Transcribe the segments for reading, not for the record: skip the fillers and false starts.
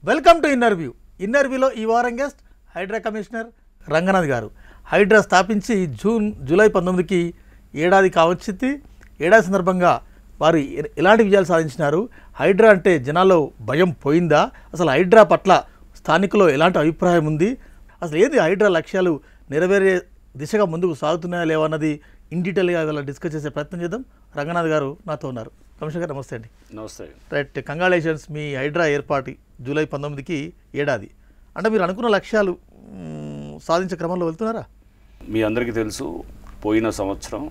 Welcome to ఇన్నర్వ్యూ. ఇన్నర్వ్యూలో ఈ వారం guest Hydraa commissioner Ranganath గారు. హైడ్రా స్థాపించి జూలై 19కి ఏడాది కావచ్చింది. ఏడాది సందర్భంగా వారు ఎలాంటి విజయాలు సాధించినారు? హైడ్రా అంటే జనాల్లో భయం పోయిందా? అసలు హైడ్రా పట్ల స్థానికుల్లో ఎలాంటి అభిప్రాయం ఉంది? అసలు ఏది హైడ్రా లక్ష్యాలు నెరవేరే దిశగా ముందుకు సాగుతున్నాయా లేవన్నది ఇన్ డీటెయిల్గా ఇవాళ డిస్కస్ చేసే ప్రయత్నం చేద్దాం. రంగనాథ్ గారు నాతో ఉన్నారు. కమిషనర్ గారు నమస్తే అండి. నమస్తే. Right, congratulations. మీ హైడ్రా ఏర్పాటు జూలై 19కి ఏడాది అంటే మీరు అనుకున్న లక్ష్యాలు సాధించే క్రమంలో వెళ్తున్నారా? మీ అందరికీ తెలుసు, పోయిన సంవత్సరం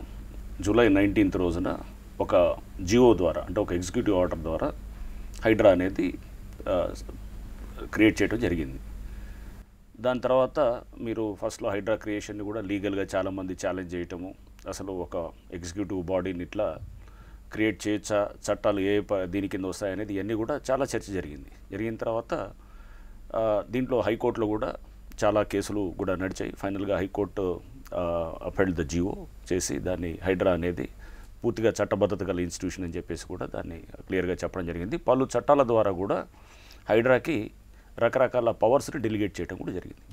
జూలై 19th రోజున ఒక జియో ద్వారా అంటే ఒక ఎగ్జిక్యూటివ్ ఆర్డర్ ద్వారా హైడ్రా అనేది క్రియేట్ చేయడం జరిగింది. దాని తర్వాత మీరు ఫస్ట్లో హైడ్రా క్రియేషన్ని కూడా లీగల్గా చాలామంది ఛాలెంజ్ చేయటము, అసలు ఒక ఎగ్జిక్యూటివ్ బాడీని ఇట్లా క్రియేట్ చేయొచ్చా, చట్టాలు దీని కింద వస్తాయనేది ఇవన్నీ కూడా చాలా చర్చ జరిగిన తర్వాత దీంట్లో హైకోర్టులో కూడా చాలా కేసులు కూడా నడిచాయి. ఫైనల్గా హైకోర్టు అపెల్డ్ ద జియో చేసి దాన్ని హైడ్రా అనేది పూర్తిగా చట్టబద్ధత గల ఇన్స్టిట్యూషన్ అని చెప్పేసి కూడా దాన్ని క్లియర్గా చెప్పడం జరిగింది. పలు చట్టాల ద్వారా కూడా హైడ్రాకి రకరకాల పవర్స్ని డెలిగేట్ చేయడం కూడా జరిగింది.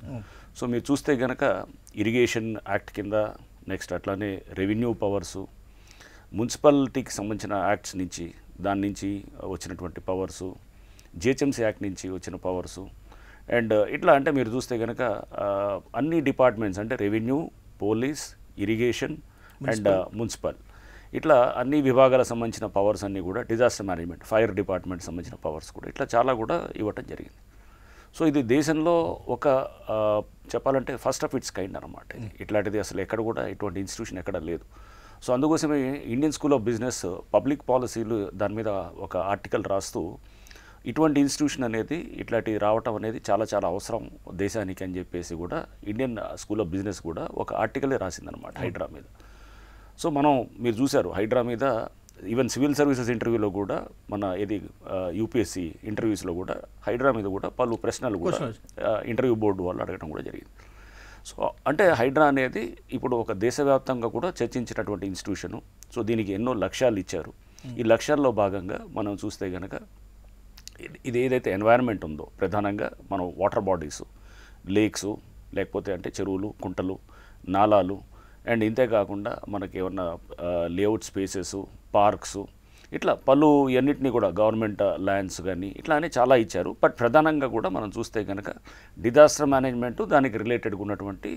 సో మీరు చూస్తే కనుక ఇరిగేషన్ యాక్ట్ కింద, నెక్స్ట్ అట్లానే రెవెన్యూ పవర్సు, మున్సిపాలిటీకి సంబంధించిన యాక్ట్స్ నుంచి దాని నుంచి వచ్చినటువంటి పవర్సు, జిహెచ్ఎంసీ యాక్ట్ నుంచి వచ్చిన పవర్సు, అండ్ ఇట్లా అంటే మీరు చూస్తే కనుక అన్ని డిపార్ట్మెంట్స్ అంటే revenue, police, irrigation and municipal, ఇట్లా అన్ని విభాగాలకు సంబంధించిన పవర్స్ అన్నీ కూడా, డిజాస్టర్ మేనేజ్మెంట్, ఫైర్ డిపార్ట్మెంట్ సంబంధించిన పవర్స్ కూడా ఇట్లా చాలా కూడా ఇవ్వటం జరిగింది. సో ఇది దేశంలో ఒక చెప్పాలంటే ఫస్ట్ ఆఫ్ ఇట్స్ కైండ్ అనమాట. ఇట్లాంటిది అసలు ఎక్కడ కూడా ఇటువంటి ఇన్స్టిట్యూషన్ ఎక్కడ లేదు. సో అందుకోసమే Indian school of business public పాలసీలు దాని మీద ఒక ఆర్టికల్ రాస్తూ ఇటువంటి ఇన్స్టిట్యూషన్ అనేది ఇట్లాంటి రావటం అనేది చాలా చాలా అవసరం దేశానికి అని చెప్పేసి కూడా ఇండియన్ స్కూల్ ఆఫ్ బిజినెస్ కూడా ఒక ఆర్టికలే రాసిందనమాట హైడ్రా మీద. సో మీరు చూశారు హైడ్రా మీద ఈవెన్ సివిల్ సర్వీసెస్ ఇంటర్వ్యూలో కూడా మన ఇది యూపీఎస్సీ ఇంటర్వ్యూస్లో కూడా హైడ్రా మీద కూడా పలు ప్రశ్నలు కూడా ఇంటర్వ్యూ బోర్డు వాళ్ళు అడగడం కూడా జరిగింది. సో అంటే హైడ్రా అనేది ఇప్పుడు ఒక దేశవ్యాప్తంగా కూడా చర్చించినటువంటి ఇన్స్టిట్యూషను. సో దీనికి ఎన్నో లక్ష్యాలు ఇచ్చారు. ఈ లక్ష్యాల్లో భాగంగా మనం చూస్తే కనుక ఇది ఏదైతే ఎన్వైరన్మెంట్ ఉందో, ప్రధానంగా మనం వాటర్ బాడీస్, లేక్స్, లేకపోతే అంటే చెరువులు, కుంటలు, నాలాలు, అండ్ ఇంతే కాకుండా మనకి ఏమన్నా లేఅవుట్ స్పేసెస్, పార్క్స్, ఇట్లా పలు అన్నింటినీ కూడా గవర్నమెంట్ ల్యాండ్స్ కానీ ఇట్లా అని చాలా ఇచ్చారు. బట్ ప్రధానంగా కూడా మనం చూస్తే కనుక డిజాస్టర్ మేనేజ్మెంట్, దానికి రిలేటెడ్గా ఉన్నటువంటి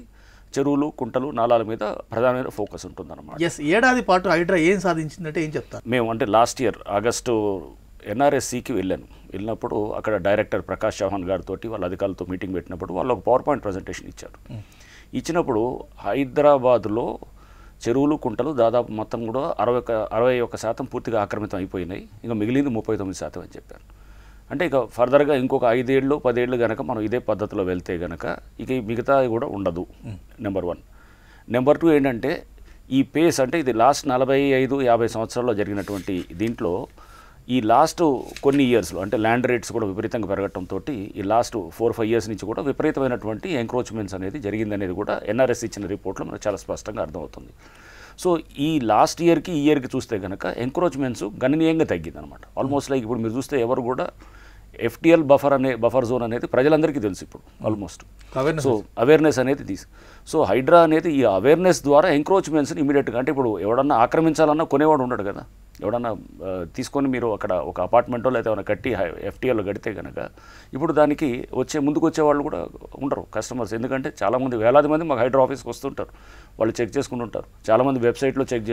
చెరువులు, కుంటలు, నాలాల మీద ప్రధానమైన ఫోకస్ ఉంటుందన్నమాట. ఏడాది పాటు హైడ్రా ఏం సాధించిందంటే ఏం చెప్తారు? మేము అంటే లాస్ట్ ఇయర్ ఆగస్టు ఎన్ఆర్ఎస్సికి వెళ్ళినప్పుడు అక్కడ డైరెక్టర్ ప్రకాష్ చౌహాన్ గారితో వాళ్ళ అధికారులతో మీటింగ్ పెట్టినప్పుడు వాళ్ళు ఒక పవర్ పాయింట్ ప్రజెంటేషన్ ఇచ్చినప్పుడు హైదరాబాద్లో చెరువులు, కుంటలు దాదాపు మొత్తం కూడా 61% పూర్తిగా ఆక్రమితం అయిపోయినాయి. ఇంకా మిగిలింది 39% అని చెప్పారు. అంటే ఇక ఫర్దర్గా ఇంకొక 5 ఏళ్ళు 10 ఏళ్ళు కనుక మనం ఇదే పద్ధతిలో వెళ్తే కనుక ఇక మిగతా కూడా ఉండదు. నెంబర్ 1. నెంబర్ 2 ఏంటంటే ఈ పేస్ అంటే ఇది లాస్ట్ 45-50 సంవత్సరాల్లో జరిగినటువంటి దీంట్లో ఈ లాస్ట్ కొన్ని ఇయర్స్లో అంటే ల్యాండ్ రేట్స్ కూడా విపరీతంగా పెరగడంతో ఈ లాస్ట్ 4-5 ఇయర్స్ నుంచి కూడా విపరీతమైనటువంటి ఎంక్రోచ్మెంట్స్ అనేది జరిగిందనేది కూడా ఎన్ఆర్ఎస్ ఇచ్చిన రిపోర్ట్లో మనకు చాలా స్పష్టంగా అర్థమవుతుంది. సో ఈ లాస్ట్ ఇయర్కి ఈ ఇయర్కి చూస్తే కనుక ఎంక్రోచ్మెంట్స్ గణనీయంగా తగ్గిందనమాట. ఆల్మోస్ట్ లైక్ ఇప్పుడు మీరు చూస్తే ఎవరు కూడా ఎఫ్టీఎల్ బఫర్ జోన్ అనేది ప్రజలందరికీ తెలుసు ఇప్పుడు ఆల్మోస్ట్. సో అవేర్నెస్ అనేది సో హైడ్రా అనేది ఈ అవేర్నెస్ ద్వారా ఎంక్రోచ్మెంట్స్ని ఇమీడియట్గా అంటే ఇప్పుడు ఎవడన్నా ఆక్రమించాలన్నా కొనేవాడు ఉండడు కదా, ఎవడన్నా తీసుకొని మీరు అక్కడ ఒక అపార్ట్మెంటో లేదా ఏమైనా కట్టి ఎఫ్టీఎల్లో కడితే కనుక ఇప్పుడు దానికి ముందుకు వచ్చేవాళ్ళు కూడా ఉండరు కస్టమర్స్. ఎందుకంటే చాలామంది వేలాది మంది మాకు హైడ్రా ఆఫీస్కి వస్తుంటారు, వాళ్ళు చెక్ చేసుకుంటుంటారు. చాలామంది వెబ్సైట్లో చెక్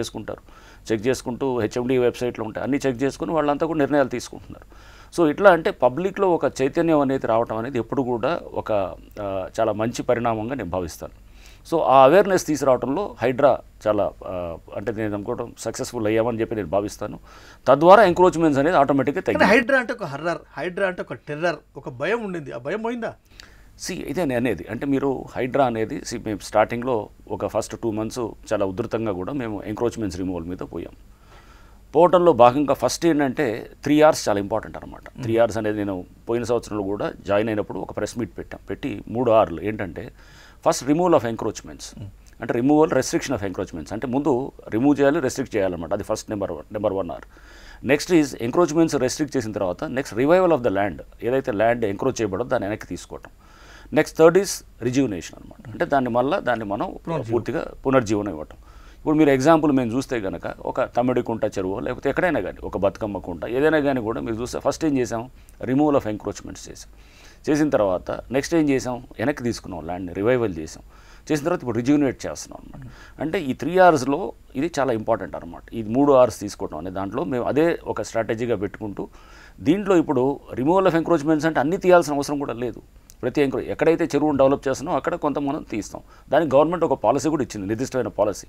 చేసుకుంటూ హెచ్ఎండి వెబ్సైట్లో ఉంటాయి, అన్నీ చెక్ చేసుకుని వాళ్ళంతా కూడా నిర్ణయాలు తీసుకుంటున్నారు. సో ఇట్లా అంటే పబ్లిక్లో ఒక చైతన్యం అనేది రావటం అనేది ఎప్పుడు కూడా ఒక చాలా మంచి పరిణామంగా నేను భావిస్తాను. సో ఆ అవేర్నెస్ తీసుకురావడంలో హైడ్రా చాలా అంటే నేను అనుకోవడం సక్సెస్ఫుల్ అయ్యామని చెప్పి నేను భావిస్తాను. తద్వారా ఎంక్రోచ్మెంట్స్ అనేది ఆటోమేటిక్గా తగ్గింది. హైడ్రా అంటే ఒక హర్రర్, హైడ్రా అంటే ఒక టెర్రర్, ఒక భయం ఉండింది. ఆ భయం పోయిందా? ఇదే నేను అనేది అంటే మీరు హైడ్రా అనేది మేము స్టార్టింగ్లో ఒక ఫస్ట్ 2 months చాలా ఉధృతంగా కూడా మేము ఎంక్రోచ్మెంట్స్ రిమూవల్ మీద పోవటంలో భాగంగా ఫస్ట్ ఏంటంటే 3 hours చాలా ఇంపార్టెంట్ అనమాట. 3 hours అనేది నేను పోయిన సంవత్సరంలో కూడా జాయిన్ అయినప్పుడు ఒక ప్రెస్ మీట్ పెట్టి 3 Rలు ఏంటంటే ఫస్ట్ రిమూవల్ ఆఫ్ ఎంక్రోచ్మెంట్స్, అంటే రిమూవల్ రెస్ట్రిక్షన్ ఆఫ్ ఎంక్రోచ్మెంట్స్, అంటే ముందు రిమూవ్ చేయాలి, రెస్ట్రిక్ట్ చేయాలన్నమాట. అది first number 1 R. Next is encroachments restrict చేసిన తర్వాత next revival of the land, ఏదైతే ల్యాండ్ ఎంక్రోచ్ చేయబడో దాన్ని వెనక్కి తీసుకోవటం. నెక్స్ట్ థర్డ్ ఈజ్ రిజ్యూనేషన్ అనమాట, అంటే దాన్ని మనం పూర్తిగా పునర్జీవనం ఇవ్వటం. ఇప్పుడు మీరు ఎగ్జాంపుల్ మేము చూస్తే కనుక ఒక తమ్మిడికుంట చెరువు లేకపోతే ఎక్కడైనా కానీ ఒక బతుకమ్మ కుంట ఏదైనా కానీ కూడా మీరు చూస్తే ఫస్ట్ ఏం చేసాం, రిమూవల్ ఆఫ్ ఎంక్రోచ్మెంట్స్ చేసిన తర్వాత నెక్స్ట్ ఏం చేసాం, వెనక్కి తీసుకున్నాం, ల్యాండ్ని రివైవల్ చేసాం. చేసిన తర్వాత ఇప్పుడు రిజ్యూనేట్ చేస్తున్నాం అనమాట. అంటే ఈ 3 Rsలో ఇది చాలా ఇంపార్టెంట్ అనమాట. ఈ 3 Rs తీసుకోవడం అనే దాంట్లో మేము అదే ఒక స్ట్రాటజీగా పెట్టుకుంటూ దీంట్లో ఇప్పుడు రిమూవల్ ఆఫ్ ఎంక్రోచ్మెంట్స్ అంటే అన్నీ తీయాల్సిన అవసరం కూడా లేదు. ప్రతి ఎక్కడైతే చెరువును డెవలప్ చేస్తున్నామో అక్కడ కొంత మనం తీస్తాం. దానికి గవర్నమెంట్ ఒక పాలసీ కూడా ఇచ్చింది, నిర్దిష్టమైన పాలసీ.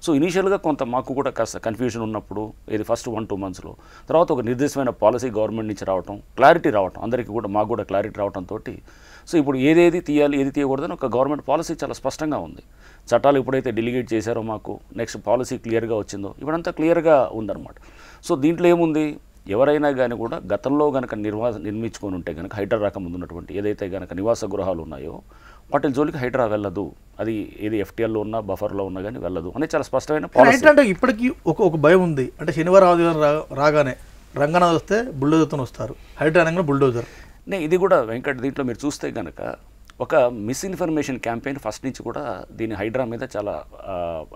సో ఇనీషియల్గా కొంత మాకు కూడా కాస్త కన్ఫ్యూజన్ ఉన్నప్పుడు ఇది ఫస్ట్ 1-2 monthsలో తర్వాత ఒక నిర్దిష్టమైన పాలసీ గవర్నమెంట్ నుంచి రావటం, క్లారిటీ రావటం, అందరికీ కూడా మాకు కూడా క్లారిటీ రావడంతో సో ఇప్పుడు ఏదేది తీయాలి ఏది తీయకూడదని ఒక గవర్నమెంట్ పాలసీ చాలా స్పష్టంగా ఉంది. చట్టాలు ఎప్పుడైతే డెలిగేట్ చేశారో మాకు నెక్స్ట్ పాలసీ క్లియర్గా వచ్చిందో ఇప్పుడంతా క్లియర్గా ఉందన్నమాట. సో దీంట్లో ఏముంది, ఎవరైనా కానీ కూడా గతంలో కనుక నిర్మించుకొని ఉంటే కనుక హైడ్రా రాకముందు ఉన్నటువంటి ఏదైతే కనుక నివాస గృహాలు ఉన్నాయో వాటి జోలికి హైడ్రా వెళ్ళదు. అది ఏది FTLలో ఉన్నా బఫర్లో ఉన్నా కానీ వెళ్ళదు అనేది చాలా స్పష్టమైన పాలసీ. అంటే ఇప్పటికీ ఒక భయం ఉంది, అంటే శనివారం ఆదివారం రాగానే రంగనాథ్ వస్తే బుల్డోజర్తో వస్తారు, హైడ్రా అనగానే బుల్డోజర్. ఇది కూడా వెంకట్ దీంట్లో మీరు చూస్తే కనుక ఒక మిస్ఇన్ఫర్మేషన్ క్యాంపెయిన్ ఫస్ట్ నుంచి కూడా దీని హైడ్రా మీద చాలా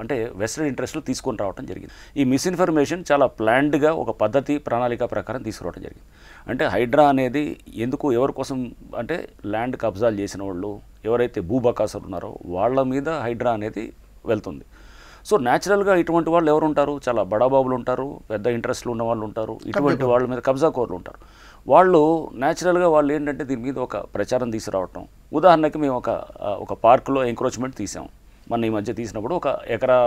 అంటే వెస్టెడ్ ఇంట్రెస్ట్లు తీసుకొని రావడం జరిగింది. ఈ మిస్ఇన్ఫర్మేషన్ చాలా ప్లాన్డ్గా ఒక పద్ధతి ప్రణాళిక ప్రకారం తీసుకురావడం జరిగింది. అంటే హైడ్రా అనేది ఎందుకు ఎవరి కోసం అంటే ల్యాండ్ కబ్జాలు చేసిన వాళ్ళు ఎవరైతే భూబకాసులు ఉన్నారో వాళ్ళ మీద హైడ్రా అనేది వెళ్తుంది. సో న్యాచురల్గా ఇటువంటి వాళ్ళు ఎవరు ఉంటారు, చాలా బడాబాబులు ఉంటారు, పెద్ద ఇంట్రెస్ట్లు ఉన్న వాళ్ళు ఉంటారు, ఇటువంటి వాళ్ళ మీద కబ్జాకోర్లు ఉంటారు. వాళ్ళు న్యాచురల్గా వాళ్ళు ఏంటంటే దీని మీద ఒక ప్రచారం తీసుకురావటం. ఉదాహరణకి మేము ఒక పార్క్లో ఎంక్రోచ్మెంట్ తీసాం, మన ఈ మధ్య తీసినప్పుడు ఒక ఎకరా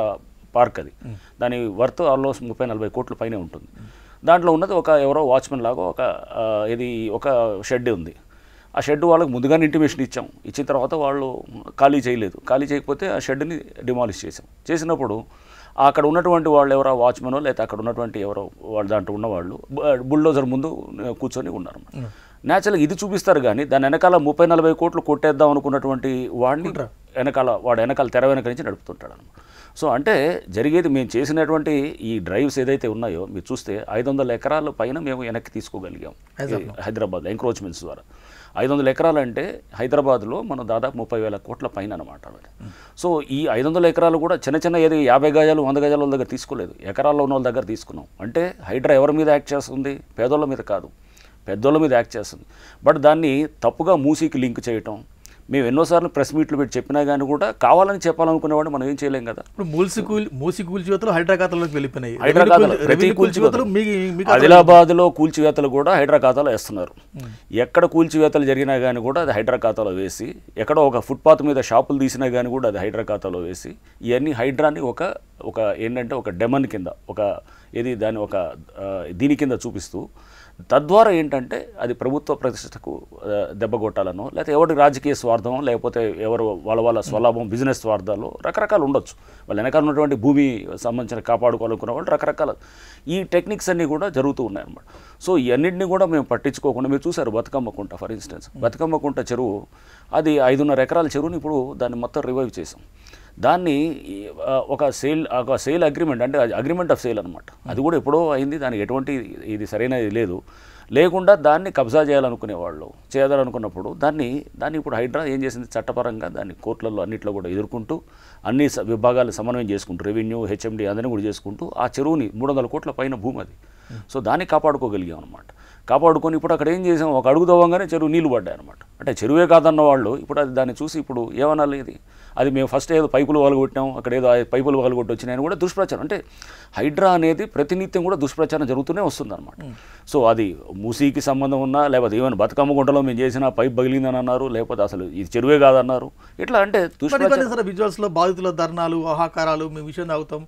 పార్క్ అది, దాని వర్త్ ఆల్మోస్ట్ 30-40 కోట్ల పైనే ఉంటుంది. దాంట్లో ఉన్నది ఎవరో వాచ్మెన్ లాగా ఒక షెడ్ ఉంది. ఆ షెడ్ వాళ్ళకి ముందుగానే ఇంటిమేషన్ ఇచ్చిన తర్వాత వాళ్ళు ఖాళీ చేయలేదు. ఖాళీ చేయకపోతే ఆ షెడ్ని డిమాలిష్ చేసినప్పుడు అక్కడ ఉన్నటువంటి వాళ్ళు ఎవరో వాచ్మెనో లేకపోతే అక్కడ ఉన్నటువంటి ఎవరో వాళ్ళు దాంట్లో ఉన్నవాళ్ళు బుల్డోజర్ ముందు కూర్చొని ఉన్నారు. న్యాచురల్గా ఇది చూపిస్తారు కానీ దాని వెనకాల 30-40 కోట్లు కొట్టేద్దాం అనుకున్నటువంటి వాడిని వెనకాల తెర వెనక నుంచి నడుపుతుంటాడు అనమాట. సో అంటే జరిగేది మేము చేసినటువంటి ఈ డ్రైవ్స్ ఏదైతే ఉన్నాయో మీరు చూస్తే 500 ఎకరాల పైన మేము వెనక్కి తీసుకోగలిగాం హైదరాబాద్లో ఎంక్రోచ్మెంట్స్ ద్వారా. 500 ఎకరాలు అంటే హైదరాబాద్లో మనం దాదాపు 30,000 కోట్ల పైన అనమాట. సో ఈ 500 ఎకరాలు కూడా చిన్న ఏది 50 గజాలు 100 గజాల వాళ్ళ దగ్గర తీసుకోలేదు, ఎకరాల్లో ఉన్న వాళ్ళ దగ్గర తీసుకున్నాం. అంటే హైడ్రా ఎవరి మీద యాక్ట్ చేస్తుంది, పేదోళ్ళ మీద కాదు, పెద్దోళ్ళ మీద యాక్ట్ చేస్తుంది. బట్ దాన్ని తప్పుగా మూసీకి లింక్ చేయటం, మేము ఎన్నోసార్లు ప్రెస్ మీట్లు పెట్టి చెప్పినా కానీ కూడా కావాలని చెప్పాలనుకునేవాడు మనం ఏం చేయలేం కదా. ఇప్పుడు మూసి కూల్చివేతలు హైడ్రా ఖాతాలోకి వెళ్ళిపోయినాయి. హైడ్రా ఖాతాలో ప్రతి కూల్చివేతలు ఆదిలాబాద్లో కూల్చివేతలు కూడా హైడ్రా ఖాతాలో వేస్తున్నారు. ఎక్కడ కూల్చివేతలు జరిగినా కానీ కూడా అది హైడ్రా ఖాతాలో వేసి, ఎక్కడో ఒక ఫుట్పాత్ మీద షాపులు తీసినా కానీ కూడా అది హైడ్రా ఖాతాలో వేసి, ఇవన్నీ హైడ్రాని ఒక ఏంటంటే ఒక డెమన్ కింద దాని దీని కింద చూపిస్తూ తద్వారా ఏంటంటే అది ప్రభుత్వ ప్రతిష్టకు దెబ్బ కొట్టాలనో లేకపోతే ఎవరి రాజకీయ స్వార్థమో లేకపోతే ఎవరు వాళ్ళ స్వలాభం బిజినెస్ స్వార్థాలు రకరకాలు ఉండొచ్చు. వాళ్ళ వెనకాల ఉన్నటువంటి భూమి సంబంధించిన కాపాడుకోవాలనుకున్న వాళ్ళు రకరకాల ఈ టెక్నిక్స్ అన్నీ కూడా జరుగుతూ ఉన్నాయన్నమాట. సో ఇవన్నింటినీ కూడా మేము పట్టించుకోకుండా మీరు చూసారు బతుకమ్మ కుంట ఫర్ ఇన్స్టెన్స్, బతుకమ్మ కుంట చెరువు అది 5.5 ఎకరాల చెరువుని ఇప్పుడు దాన్ని మొత్తం రివైవ్ చేసాం. దాన్ని ఒక సేల్ అగ్రిమెంట్ అంటే అగ్రిమెంట్ ఆఫ్ సేల్ అనమాట, అది కూడా ఎప్పుడో అయింది. దానికి ఎటువంటి ఇది సరైనది లేకుండా దాన్ని కబ్జా చేయాలనుకున్నప్పుడు దాన్ని ఇప్పుడు హైడ్రా ఏం చేసింది, చట్టపరంగా దాన్ని కోర్టులలో అన్నింటిలో కూడా ఎదుర్కొంటూ అన్ని విభాగాలు సమన్వయం చేసుకుంటూ రెవెన్యూ HMD అందరినీ కూడా చేసుకుంటూ ఆ చెరువుని 300 కోట్ల పైన భూమి అది. సో దాన్ని కాపాడుకోగలిగాం అనమాట. కాపాడుకొని ఇప్పుడు అక్కడ ఏం చేసాం, ఒక అడుగు దవ్వంగానే చెరువు నీళ్లు పడ్డాయి అనమాట. అంటే చెరువే కాదన్న వాళ్ళు ఇప్పుడు దాన్ని చూసి ఇప్పుడు ఏమనాలి, అది మేము ఫస్ట్ ఏదో పైపులు వలగొట్టాం, అక్కడ ఏదో పైపులు వలగొట్టి వచ్చినాయని కూడా దుష్ప్రచారం. అంటే హైడ్రా అనేది ప్రతినిత్యం కూడా దుష్ప్రచారం జరుగుతూనే వస్తుంది అనమాట. సో అది మూసీకి సంబంధం ఉన్నా లేకపోతే ఏమైనా బతుకమ్మ గుంటలో మేము చేసిన పైప్ పగిలిందని అన్నారు, లేకపోతే అసలు ఇది చెరువే కాదన్నారు. ఇట్లా అంటే దుష్ప్రచారం విజువల్స్లో బాధితుల ధర్నాలు ఆహాకారాలు మేము విషయం తాగుతాం,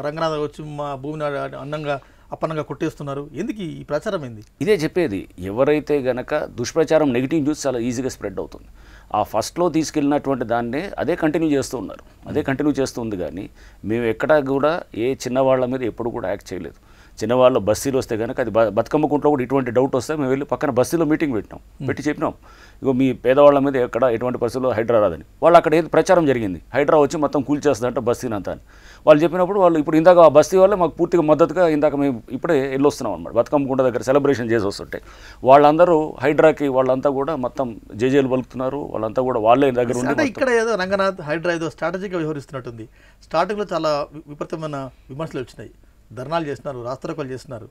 రంగనాథ్ వచ్చి మా భూమిని అన్నంగా అప్పనంగా కొట్టేస్తున్నారు, ఎందుకు ఈ ప్రచారం ఏంది? ఇదే చెప్పేది, ఎవరైతే గనక దుష్ప్రచారం నెగిటివ్ న్యూస్ చాలా ఈజీగా స్ప్రెడ్ అవుతుంది. ఆ ఫస్ట్లో తీసుకెళ్ళినటువంటి దాన్నే అదే కంటిన్యూ చేస్తుంది కానీ మేము ఎక్కడా కూడా ఏ చిన్నవాళ్ళ మీద ఎప్పుడు కూడా యాక్ట్ చేయలేదు. చిన్నవాళ్ళ బస్తీలు వస్తే కనుక అది బతుకమ్మ కుంట్లో కూడా ఇటువంటి డౌట్ వస్తే మేము వెళ్ళి పక్కన బస్తీలో మీటింగ్ పెట్టినాం, పెట్టి చెప్పినాం ఇగో మీ పేదవాళ్ళ మీద ఎక్కడ ఎటువంటి పరిస్థితుల్లో హైడ్రా రాదని. వాళ్ళు అక్కడ ఏది ప్రచారం జరిగింది, హైడ్రా వచ్చి మొత్తం కూల్చేస్తుందంట బస్తీని అంతా అని. వాళ్ళు చెప్పినప్పుడు వాళ్ళు ఇప్పుడు ఇందాక ఆ బస్తీ వాళ్ళే మాకు పూర్తిగా మద్దతుగా ఇందాక మేము ఇప్పుడే వెళ్ళొస్తున్నాం అనమాట, బతుకమ్మ కుంట దగ్గర సెలబ్రేషన్ చేసి వస్తుంటే వాళ్ళందరూ హైడ్రాకి వాళ్ళంతా కూడా మొత్తం జేజేలు పలుకుతున్నారు, వాళ్ళంతా కూడా వాళ్ళే దగ్గర ఉండి. ఇక్కడ ఏదో రంగనాథ్ హైడ్రా ఏదో స్ట్రాటజీగా వ్యవహరిస్తున్నట్టుంది. స్టార్టింగ్లో చాలా విపరీతమైన విమర్శలు వచ్చినాయి, ధర్నాలు చేస్తున్నారు, రాస్తారోకోలు చేస్తున్నారు.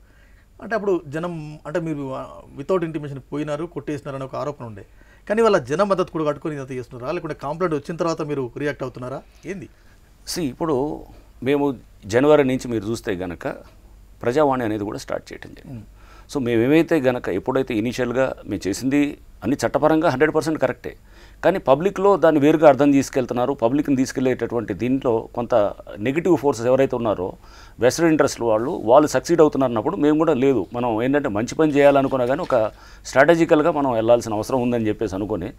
అంటే అప్పుడు జనం అంటే మీరు వితౌట్ ఇంటిమేషన్ పోయినారు, కొట్టేసినారు అనే ఒక ఆరోపణ ఉండే. కానీ వాళ్ళ జనం మద్దతు కూడా కట్టుకొని ఇంత చేస్తున్నారా, లేకుంటే కంప్లైంట్ వచ్చిన తర్వాత మీరు రియాక్ట్ అవుతున్నారా ఏంది? ఇప్పుడు మేము జనవరి నుంచి మీరు చూస్తే గనక ప్రజావాణి అనేది కూడా స్టార్ట్ చేయడం జరిగింది. సో మేమేమైతే గనక ఎప్పుడైతే ఇనీషియల్గా మేము చేసింది అన్ని చట్టపరంగా 100% కరెక్టే, కానీ పబ్లిక్లో దాన్ని వేరుగా అర్థం తీసుకెళ్తున్నారు. పబ్లిక్ని తీసుకెళ్లేటటువంటి దీంట్లో కొంత నెగిటివ్ ఫోర్సెస్ ఎవరైతే ఉన్నారో వెస్టర్న్ ఇంట్రెస్ట్లు వాళ్ళు సక్సీడ్ అవుతున్నారన్నప్పుడు మేము కూడా లేదు, మనం ఏంటంటే మంచి పని చేయాలనుకున్నా కానీ ఒక స్ట్రాటజికల్గా మనం వెళ్ళాల్సిన అవసరం ఉందని చెప్పేసి అనుకొని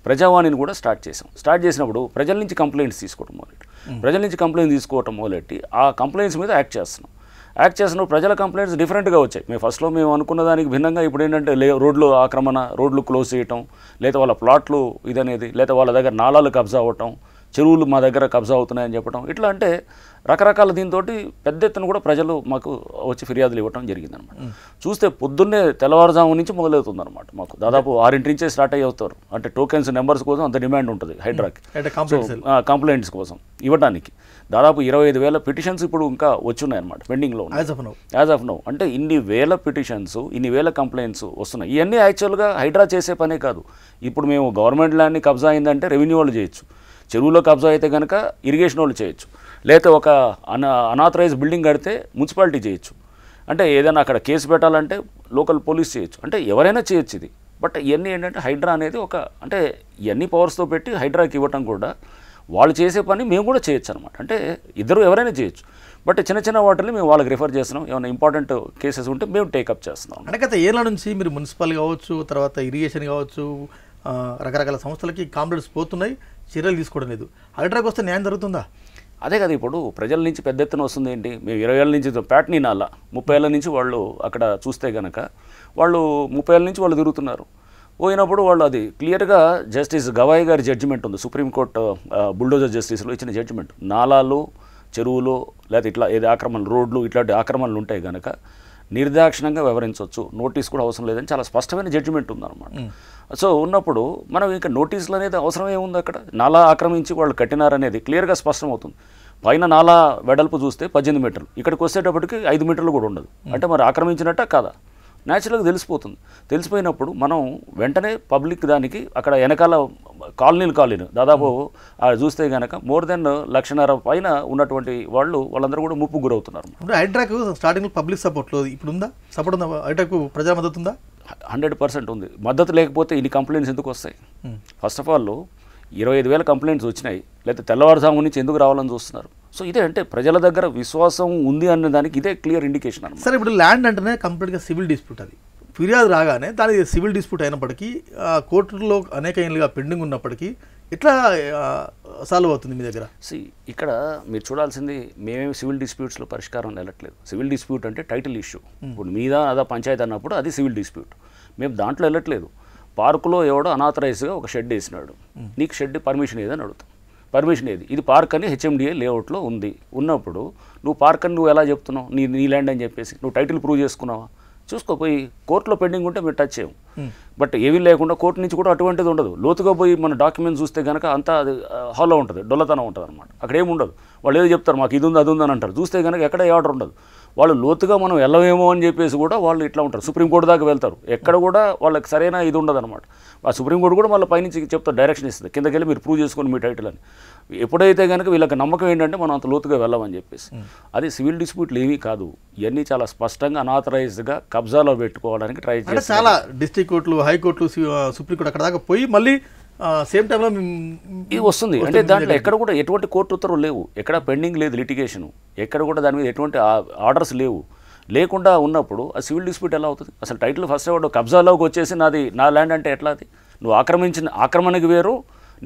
ప్రజావాణిని కూడా స్టార్ట్ చేసాం. స్టార్ట్ చేసినప్పుడు ప్రజల నుంచి కంప్లైంట్స్ తీసుకోవడం మొదలెట్టి ఆ కంప్లైంట్స్ మీద యాక్ట్ చేస్తున్నాం. ప్రజల కంప్లైంట్స్ డిఫరెంట్గా వచ్చాయి. మేము అనుకున్న దానికి భిన్నంగా ఇప్పుడు ఏంటంటే రోడ్లు ఆక్రమణ, రోడ్లు క్లోజ్ చేయటం, లేదా వాళ్ళ ప్లాట్లు ఇదనేది, లేదా వాళ్ళ దగ్గర నాళాలు కబ్జా అవ్వటం, చెరువులు మా దగ్గర కబ్జా అవుతున్నాయని చెప్పడం, ఇట్లా అంటే రకరకాల దీంతో పెద్ద ఎత్తున కూడా ప్రజలు మాకు వచ్చి ఫిర్యాదులు ఇవ్వటం జరిగిందనమాట. చూస్తే పొద్దున్నే తెల్లవారుజాము నుంచి మొదలవుతుందన్నమాట. మాకు దాదాపు 6 నుంచే స్టార్ట్ అవుతారు. అంటే టోకెన్స్ నెంబర్స్ కోసం అంత డిమాండ్ ఉంటుంది హైడ్రాకి, కంప్లైంట్స్ కోసం ఇవ్వడానికి. దాదాపు 25,000 పిటిషన్స్ ఇప్పుడు ఇంకా వచ్చున్నాయన్నమాట, పెండింగ్లో యాజ్ ఆఫ్ నౌ. అంటే ఇన్ని వేల పిటిషన్స్, ఇన్ని వేల కంప్లైంట్స్ వస్తున్నాయి. ఇవన్నీ యాక్చువల్గా హైడ్రా చేసే పనే కాదు. ఇప్పుడు మేము గవర్నమెంట్ ల్యాండ్ని కబ్జా అయిందంటే రెవెన్యూ వాళ్ళు చేయొచ్చు, చెరువులో కబ్జా అయితే కనుక ఇరిగేషన్ వాళ్ళు చేయొచ్చు, లేకపోతే ఒక అనాథరైజ్ బిల్డింగ్ కడితే మున్సిపాలిటీ చేయొచ్చు, అంటే ఏదైనా అక్కడ కేసు పెట్టాలంటే లోకల్ పోలీస్ చేయొచ్చు, అంటే ఎవరైనా చేయొచ్చు ఇది. బట్ ఇవన్నీ ఏంటంటే హైడ్రా అనేది అంటే ఇవన్నీ పవర్స్తో పెట్టి హైడ్రాకి ఇవ్వటం కూడా వాళ్ళు చేసే పని మేము కూడా చేయొచ్చు అనమాట. అంటే ఇద్దరు ఎవరైనా చేయొచ్చు, బట్ చిన్న వాటిని మేము వాళ్ళకి రిఫర్ చేస్తున్నాం. ఏమైనా ఇంపార్టెంట్ కేసెస్ ఉంటే మేము టేకప్ చేస్తున్నాం. అంటే గత ఏళ్ళ నుంచి మీరు మున్సిపల్ కావచ్చు, తర్వాత ఇరిగేషన్ కావచ్చు, రకరకాల సంస్థలకి కాంప్లైంట్స్ పోతున్నాయి, చర్యలు తీసుకోవడం లేదు. హైడ్రాకి వస్తే న్యాయం జరుగుతుందా? అదే కదా ఇప్పుడు ప్రజల నుంచి పెద్ద ఎత్తున వస్తుంది. ఏంటి, మేము 20 ఏళ్ళ నుంచి ప్యాట్నీ నాలా 30 ఏళ్ళ నుంచి వాళ్ళు అక్కడ చూస్తే కనుక వాళ్ళు 30 ఏళ్ళ నుంచి వాళ్ళు తిరుగుతున్నారు. పోయినప్పుడు వాళ్ళు అది క్లియర్గా జస్టిస్ గవాయి గారి జడ్జిమెంట్ ఉంది, సుప్రీంకోర్టు బుల్డోజర్ జస్టిస్లో ఇచ్చిన జడ్జిమెంట్. నాలాలు, చెరువులు, లేదా ఇట్లా ఏది ఆక్రమణలు, రోడ్లు, ఇట్లాంటి ఆక్రమణలు ఉంటాయి కనుక నిర్దాక్షిణంగా వ్యవహరించవచ్చు, నోటీస్ కూడా అవసరం లేదని చాలా స్పష్టమైన జడ్జిమెంట్ ఉందన్నమాట. సో ఉన్నప్పుడు మనం ఇంకా నోటీసులు అనేది అవసరం ఏముంది, అక్కడ నాలా ఆక్రమించి వాళ్ళు కట్టినారనేది క్లియర్గా స్పష్టమవుతుంది. పైన నాలా వెడల్పు చూస్తే 18 మీటర్లు, ఇక్కడికి వచ్చేటప్పటికి 5 మీటర్లు కూడా ఉండదు. అంటే మరి ఆక్రమించినట్ట కాదా న్యాచురల్గా తెలిసిపోతుంది. తెలిసిపోయినప్పుడు మనం వెంటనే పబ్లిక్ దానికి అక్కడ వెనకాల కాలనీలు దాదాపు చూస్తే కనుక more than 1,50,000 పైన ఉన్నటువంటి వాళ్ళందరూ కూడా ముప్పు గురవుతున్నారు. హైడ్రాకు స్టార్టింగ్ పబ్లిక్ సపోర్ట్ లేదు, ఇప్పుడు ఉందా సపోర్ట్? ఉందా హైడ్రాకు ప్రజా మద్దతు ఉందా? 100% ఉంది. మద్దతు లేకపోతే ఇన్ని కంప్లైంట్స్ ఎందుకు వస్తాయి? ఫస్ట్ ఆఫ్ ఆల్ 25,000 కంప్లైంట్స్ వచ్చినాయి, లేకపోతే తెల్లవారుజాము నుంచి ఎందుకు రావాలని చూస్తున్నారు? సో ఇదే అంటే ప్రజల దగ్గర విశ్వాసం ఉంది అనే దానికి ఇదే క్లియర్ ఇండికేషన్ అన్నమాట. సరే, ఇప్పుడు ల్యాండ్ అంటేనే కంప్లీట్గా సివిల్ డిస్ప్యూట్. అది ఫిర్యాదు రాగానే దాని సివిల్ డిస్ప్యూట్ అయినప్పటికీ కోర్టులో అనేక ఏళ్ళుగా పెండింగ్ ఉన్నప్పటికీ ఎట్లా సాల్వ్ అవుతుంది మీ దగ్గర? ఇక్కడ మీరు చూడాల్సింది, మేమేమి సివిల్ డిస్ప్యూట్స్లో పరిష్కారం వెళ్ళట్లేదు. సివిల్ డిస్ప్యూట్ అంటే టైటిల్ ఇష్యూ. ఇప్పుడు మీద అదా పంచాయతీ అన్నప్పుడు అది సివిల్ డిస్ప్యూట్. మేము దాంట్లో వెళ్ళట్లేదు. పార్కులో ఎవడో అనాథరైజ్గా ఒక షెడ్ వేసినాడు, నీకు షెడ్ పర్మిషన్ ఏదని అడుగుతాం. పర్మిషన్ ఏది? ఇది పార్క్ అని హెచ్ఎండిఏ లేఅవుట్లో ఉన్నప్పుడు నువ్వు పార్క్ అని నువ్వు ఎలా చెప్తున్నావు? నీ ల్యాండ్ అని చెప్పేసి నువ్వు టైటిల్ ప్రూవ్ చేసుకున్నావా? చూసుకోపోయి కోర్టులో పెండింగ్ ఉంటే మీరు టచ్ చేయము. బట్ ఏమీ లేకుండా కోర్టు నుంచి కూడా అటువంటిది ఉండదు. లోతుగా పోయి మన డాక్యుమెంట్స్ చూస్తే కనుక అంతా అది హాలో ఉంటుంది, డొల్లతనం ఉంటుంది అనమాట. అక్కడ ఏముండదు. వాళ్ళు ఏదో చెప్తారు మాకు ఇది ఉంది అది ఉందని అంటారు. చూస్తే కనుక ఎక్కడ ఏ ఆర్డర్ ఉండదు. వాళ్ళు లోతుగా మనం వెళ్ళవేమో అని చెప్పేసి కూడా వాళ్ళు ఇట్లా ఉంటారు. సుప్రీంకోర్టు దాకా వెళ్తారు, ఎక్కడ కూడా వాళ్ళకి సరైన ఇది ఉండదు అనమాట. ఆ సుప్రీంకోర్టు కూడా మళ్ళీ పైనుంచి చెప్తారు, డైరెక్షన్ ఇస్తుంది, కిందకి వెళ్ళి మీరు ప్రూవ్ చేసుకొని మీ టైటిల్ అని. ఎప్పుడైతే కనుక వీళ్ళకి నమ్మకం ఏంటంటే మనం అంత లోతుగా వెళ్ళమని చెప్పేసి. అది సివిల్ డిస్ప్యూట్లు ఏమీ కాదు. ఇవన్నీ చాలా స్పష్టంగా అనాథరైజ్డ్గా కబ్జాలో పెట్టుకోవడానికి ట్రై చేస్తారు. చాలా డిస్ట్రిక్ట్ కోర్టులు, హైకోర్టులు, సుప్రీంకోర్టు అక్కడ దాకా పోయి మళ్ళీ సేమ్ టైంలో ఇది వస్తుంది. అంటే దాంట్లో ఎక్కడ కూడా ఎటువంటి కోర్టు ఉత్తర్వులు లేవు, ఎక్కడ పెండింగ్ లేదు లిటిగేషను, ఎక్కడ కూడా దాని మీద ఎటువంటి ఆర్డర్స్ లేవు. లేకుండా ఉన్నప్పుడు ఆ సివిల్ డిస్ప్యూట్ ఎలా అవుతుంది? అసలు టైటిల్ ఫస్ట్ వాడు కబ్జాలోకి వచ్చేసి నా ల్యాండ్ అంటే ఎట్లా? అది నువ్వు ఆక్రమణకి వేరు,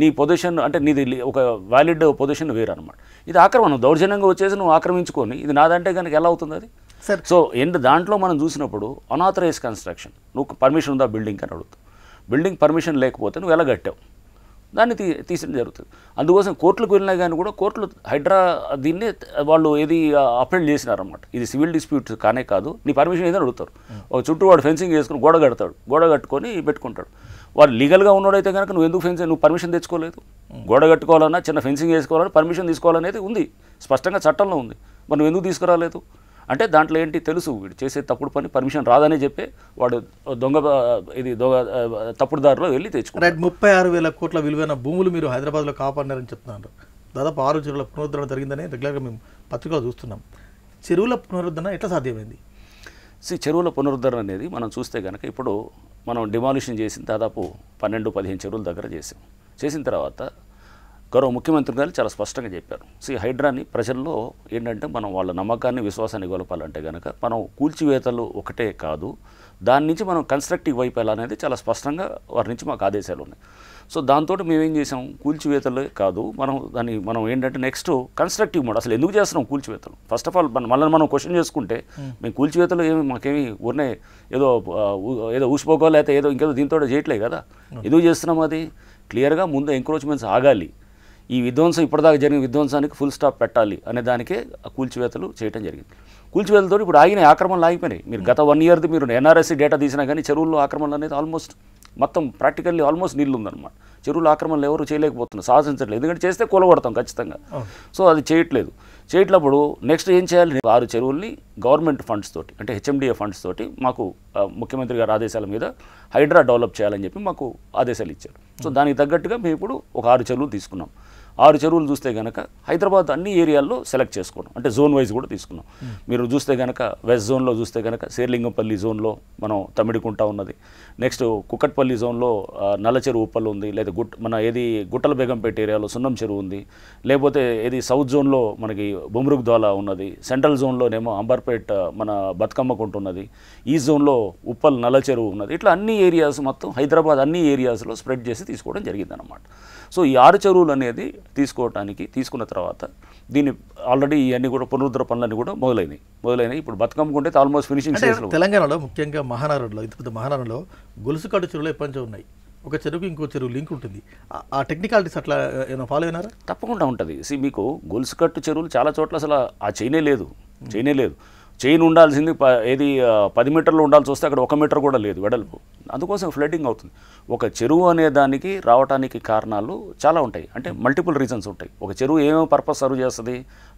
నీ పొజిషన్ అంటే నీది ఒక వ్యాలిడ్ పొజిషన్ వేరు అనమాట. ఇది ఆక్రమణ, దౌర్జన్యంగా వచ్చేసి నువ్వు ఆక్రమించుకొని ఇది నాదంటే కనుక ఎలా అవుతుంది? అది సార్ సో దాంట్లో మనం చూసినప్పుడు అనాథరైజ్ కన్స్ట్రక్షన్, నువ్వు పర్మిషన్ ఉందా బిల్డింగ్ అని అడుగుతావు. బిల్డింగ్ పర్మిషన్ లేకపోతే నువ్వు ఎలా కట్టావు దాన్ని తీసడం జరుగుతుంది. అందుకోసం కోర్టులకు వెళ్ళినా కానీ కూడా కోర్టులు హైడ్రా దీన్ని వాళ్ళు అప్పీల్ చేసినారన్నమాట. ఇది సివిల్ డిస్ప్యూట్స్ కానే కాదు, నీ పర్మిషన్ ఏదైనా అడుగుతారు. ఒక చుట్టూ వాడు ఫెన్సింగ్ చేసుకుని గోడ కడతాడు, గోడ కట్టుకొని పెట్టుకుంటాడు. వాడు లీగల్గా ఉన్నాడైతే కనుక నువ్వు ఎందుకు నువ్వు పర్మిషన్ తెచ్చుకోలేదు? గోడ కట్టుకోవాలన్నా చిన్న ఫెన్సింగ్ వేసుకోవాలన్నా పర్మిషన్ తీసుకోవాలనేది ఉంది, స్పష్టంగా చట్టంలో ఉంది. మరి నువ్వు ఎందుకు తీసుకురాలేదు అంటే దాంట్లో ఏంటి తెలుసు, వీడు చేసే తప్పుడు పని పర్మిషన్ రాదని చెప్పి వాడు తప్పుడు దారిలో వెళ్ళి తెచ్చుకున్నాడు. 36,000 కోట్ల విలువైన భూములు మీరు హైదరాబాద్లో కాపాడినారని చెప్తున్నారు. దాదాపు 6 చెరువుల పునరుద్ధరణ జరిగిందని రెగ్యులర్గా మేము పత్రికలో చూస్తున్నాం. చెరువుల పునరుద్ధరణ ఎట్లా సాధ్యమైంది? చెరువుల పునరుద్ధరణ అనేది మనం చూస్తే కనుక ఇప్పుడు మనం డిమాలిషన్ చేసిన దాదాపు 12-15 చెరువుల దగ్గర చేసిన తర్వాత గౌరవ ముఖ్యమంత్రి గారు చాలా స్పష్టంగా చెప్పారు. హైడ్రాని ప్రజల్లో ఏంటంటే మనం వాళ్ళ నమ్మకాన్ని విశ్వాసాన్ని గొలపాలంటే కనుక మనం కూల్చివేతలు ఒకటే కాదు, దాని నుంచి మనం కన్స్ట్రక్టివ్ వైపు వెళ్ళాలనేది చాలా స్పష్టంగా వారి నుంచి మాకు ఆదేశాలు ఉన్నాయి. సో దాంతో మేమేం చేసాం, కూల్చివేతలే కాదు మనం ఏంటంటే నెక్స్ట్ కన్స్ట్రక్టివ్ మోడ్. అసలు ఎందుకు చేస్తున్నాం కూల్చివేతలు? ఫస్ట్ ఆఫ్ ఆల్ మనం క్వశ్చన్ చేసుకుంటే మేము కూల్చివేతలు మాకేమి ఊరినే ఏదో ఊసిపోకో లేకపోతే ఇంకేదో దీంతో చేయట్లేదు కదా. ఎందుకు చేస్తున్నాం? అది క్లియర్గా ముందు ఎంక్రోచ్మెంట్స్ ఆగాలి, ఈ విధ్వంసం ఇప్పటిదాకా జరిగిన విధ్వంసానికి ఫుల్ స్టాప్ పెట్టాలి అనే దానికే కూల్చివేతలు చేయడం జరిగింది. కూల్చివేతలతో ఇప్పుడు ఆక్రమణలు ఆగిపోయినాయి. మీరు గత 1 ఇయర్ది మీరు ఎన్ఆర్ఎస్సీ డేటా తీసినా కానీ చెరువుల్లో ఆక్రమణలు అనేది ఆల్మోస్ట్ మొత్తం ప్రాక్టికల్లీ ఆల్మోస్ట్ నీళ్ళు ఉందన్నమాట. చెరువుల ఆక్రమణలు ఎవరు చేయలేకపోతున్నారు, సాధించట్లేదు. ఎందుకంటే చేస్తే కూలగొడతాం ఖచ్చితంగా. సో అది చేయట్లేప్పుడు నెక్స్ట్ ఏం చేయాలి? 6 చెరువుల్ని గవర్నమెంట్ ఫండ్స్ తోటి అంటే హెచ్ఎండిఏ ఫండ్స్ తోటి మాకు ముఖ్యమంత్రి గారి ఆదేశాల మీద హైడ్రా డెవలప్ చేయాలని చెప్పి మాకు ఆదేశాలు ఇచ్చారు. సో దానికి తగ్గట్టుగా మేము ఇప్పుడు ఒక 6 చెరువులు తీసుకున్నాం. 6 చెరువులు చూస్తే కనుక హైదరాబాద్ అన్ని ఏరియాల్లో సెలెక్ట్ చేసుకున్నాం, అంటే జోన్ వైజ్ కూడా తీసుకున్నాం. మీరు చూస్తే కనుక వెస్ట్ జోన్లో చూస్తే కనుక శేర్లింగంపల్లి జోన్లో మనం తమిడికుంట ఉన్నది. నెక్స్ట్ కుక్కట్పల్లి జోన్లో నల్లచెరువు ఉప్పల్ ఉంది, లేదా గుట్టల బేగంపేట ఏరియాలో సున్నం చెరువు ఉంది, లేకపోతే సౌత్ జోన్లో మనకి బొమ్రుగ్దోల ఉన్నది, సెంట్రల్ జోన్లోనేమో అంబర్పేట్ మన బతుకమ్మకుంట ఉన్నది, ఈస్ట్ జోన్లో ఉప్పల్ నల్లచెరువు ఉన్నది. ఇట్లా అన్ని ఏరియాస్ మొత్తం హైదరాబాద్ అన్ని ఏరియాస్లో స్ప్రెడ్ చేసి తీసుకోవడం జరిగిందన్నమాట. సో ఈ 6 చెరువులు అనేది తీసుకున్న తర్వాత దీన్ని ఆల్రెడీ ఇవన్నీ కూడా పునరుద్ధరణ పనులన్నీ కూడా మొదలైనాయి. ఇప్పుడు బతుకమ్మకుంటే ఆల్మోస్ట్ ఫినిషింగ్ స్టేజ్లో. తెలంగాణలో ముఖ్యంగా మహానగరంలో గొలుసుకట్టు చెరువులు ఎప్పటి నుంచో ఉన్నాయి. ఒక చెరువుకి ఇంకో చెరువు లింక్ ఉంటుంది. ఆ టెక్నికాలిటీస్ అట్లా ఏమైనా ఫాలో అయినారా? తప్పకుండా ఉంటుంది. మీకు గొలుసుకట్టు చెరువులు చాలా చోట్ల అసలు ఆ చైనే లేదు. చైన్ ఉండాల్సింది 10 మీటర్లు ఉండాల్సి వస్తే అక్కడ 1 మీటర్ కూడా లేదు వెడల్పు. అందుకోసం ఫ్లడ్డింగ్ అవుతుంది. ఒక చెరువు అనే దానికి రావడానికి కారణాలు చాలా ఉంటాయి, అంటే మల్టిపుల్ రీజన్స్ ఉంటాయి. ఒక చెరువు ఏమేమి పర్పస్ సర్వ్ చేస్తుంది?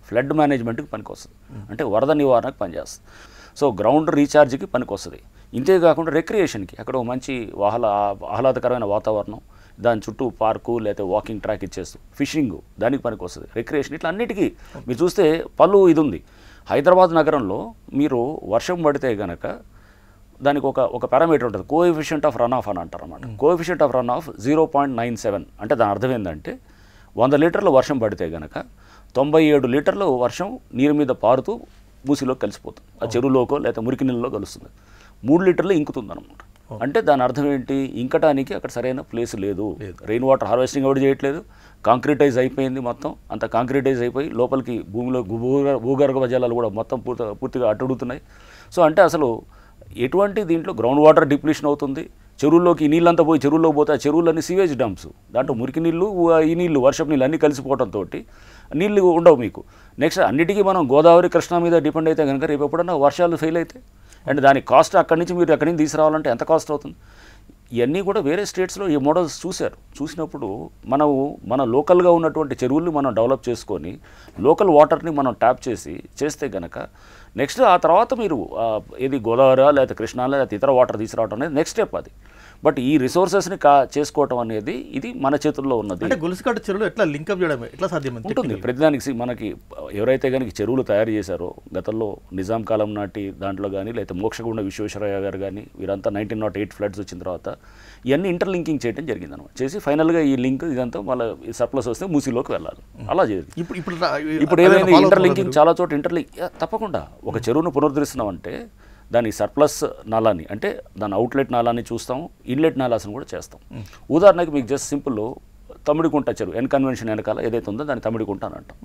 ఫ్లడ్ మేనేజ్మెంట్కి పనికొస్తుంది, అంటే వరద నివారణకు పనిచేస్తుంది. సో గ్రౌండ్ రీఛార్జ్కి పనికొస్తుంది. ఇంతేకాకుండా రిక్రియేషన్కి అక్కడ మంచి ఆహ్లాదకరమైన వాతావరణం, దాని చుట్టూ పార్కు లేకపోతే వాకింగ్ ట్రాక్ ఇచ్చేస్తూ ఫిషింగ్ దానికి పనికొస్తుంది, రిక్రియేషన్ ఇట్లా అన్నిటికీ. మీరు చూస్తే ఇది ఉంది. హైదరాబాద్ నగరంలో మీరు వర్షం పడితే కనుక దానికి ఒక పారామీటర్ ఉంటుంది, కోఎఫిషియంట్ ఆఫ్ రన్ ఆఫ్ అని అంటారు అన్నమాట. Coefficient of run of 0.97. అంటే దాని అర్థం ఏంటంటే 100 లీటర్ల వర్షం పడితే కనుక 97 లీటర్ల వర్షం నీరు మీద పారుతూ మూసిలోకి కలిసిపోతుంది, ఆ చెరువులోకో లేకపోతే మురికి నీళ్ళలో కలుస్తుంది. 3 లీటర్లు ఇంకుతుంది అనమాట. అంటే దాని అర్థం ఏంటి? ఇంకటానికి అక్కడ సరైన ప్లేస్ లేదు. రెయిన్ వాటర్ హార్వెస్టింగ్ ఎవరు చేయట్లేదు, కాంక్రీటైజ్ అయిపోయింది మొత్తం. అంత కాంక్రీటైజ్ అయిపోయి లోపలికి భూమిలో భూగర్భ జలాలు కూడా మొత్తం పూర్తిగా అట్టుడుతున్నాయి. సో అంటే అసలు ఎటువంటి దీంట్లో గ్రౌండ్ వాటర్ డిప్లీషన్ అవుతుంది. చెరువుల్లోకి ఈ నీళ్ళంతా పోయి చెరువుల్లోకి పోతే ఆ చెరువులన్నీ సీవేజ్ డంప్స్, దాంట్లో మురికి నీళ్ళు ఈ నీళ్ళు వర్షపు నీళ్ళు అన్నీ కలిసిపోవడంతో నీళ్ళు ఉండవు మీకు. నెక్స్ట్ అన్నిటికీ మనం గోదావరి కృష్ణా మీద డిపెండ్ అయితే కనుక రేపు ఎప్పుడన్నా వర్షాలు ఫెయిల్ అవుతాయి, అండ్ దాని కాస్ట్ అక్కడి నుంచి మీరు ఎక్కడి నుంచి తీసుకురావాలంటే ఎంత కాస్ట్ అవుతుంది? ఇవన్నీ కూడా వేరే స్టేట్స్లో ఈ మోడల్స్ చూసినప్పుడు మన లోకల్గా ఉన్నటువంటి చెరువుల్ని మనం డెవలప్ చేసుకొని లోకల్ వాటర్ని మనం ట్యాప్ చేస్తే కనుక నెక్స్ట్ ఆ తర్వాత మీరు గోదావరి లేదా కృష్ణా లేదా ఇతర వాటర్ తీసుకురావడం అనేది నెక్స్ట్ స్టెప్ అది. బట్ ఈ రిసోర్సెస్ని చేసుకోవటం అనేది ఇది మన చేతుల్లో ఉన్నది. అంటే గొలుసుకట్టు చెరువులు ఎట్లా లింకప్ చేయడం ఎట్లా సాధ్యమైంది ఉంటుంది ప్రతిదానికి. మనకి ఎవరైతే కనుక చెరువులు తయారు చేశారో గతంలో నిజాం కాలం నాటి దాంట్లో కానీ లేకపోతే మోక్షగుండ విశ్వేశ్వరయ్య గారు కానీ వీరంతా 1908 ఫ్లడ్స్ వచ్చిన తర్వాత ఇవన్నీ ఇంటర్లింకింగ్ చేయడం జరిగింది అనమాట. చేసి ఫైనల్గా ఈ లింక్ ఇదంతా మళ్ళీ సర్ప్లస్ వస్తే మూసీలోకి వెళ్ళాలి, అలా జరిగింది. ఇప్పుడు ఏమైంది? ఇంటర్లింకింగ్ చాలా చోట తప్పకుండా ఒక చెరువును పునరుద్ధరిస్తున్నామంటే దాని సర్ప్లస్ నాలాని అంటే దాని అవుట్లెట్ నాలాని చూస్తాం, ఇన్లెట్ నాలాస్ని కూడా చేస్తాం. ఉదాహరణకి మీకు జస్ట్ సింపుల్ తమిడికుంట చెరువు ఎన్కన్వెన్షన్ వెనకాల ఏదైతే ఉందో దాన్ని తమిడికుంట అని అంటాం.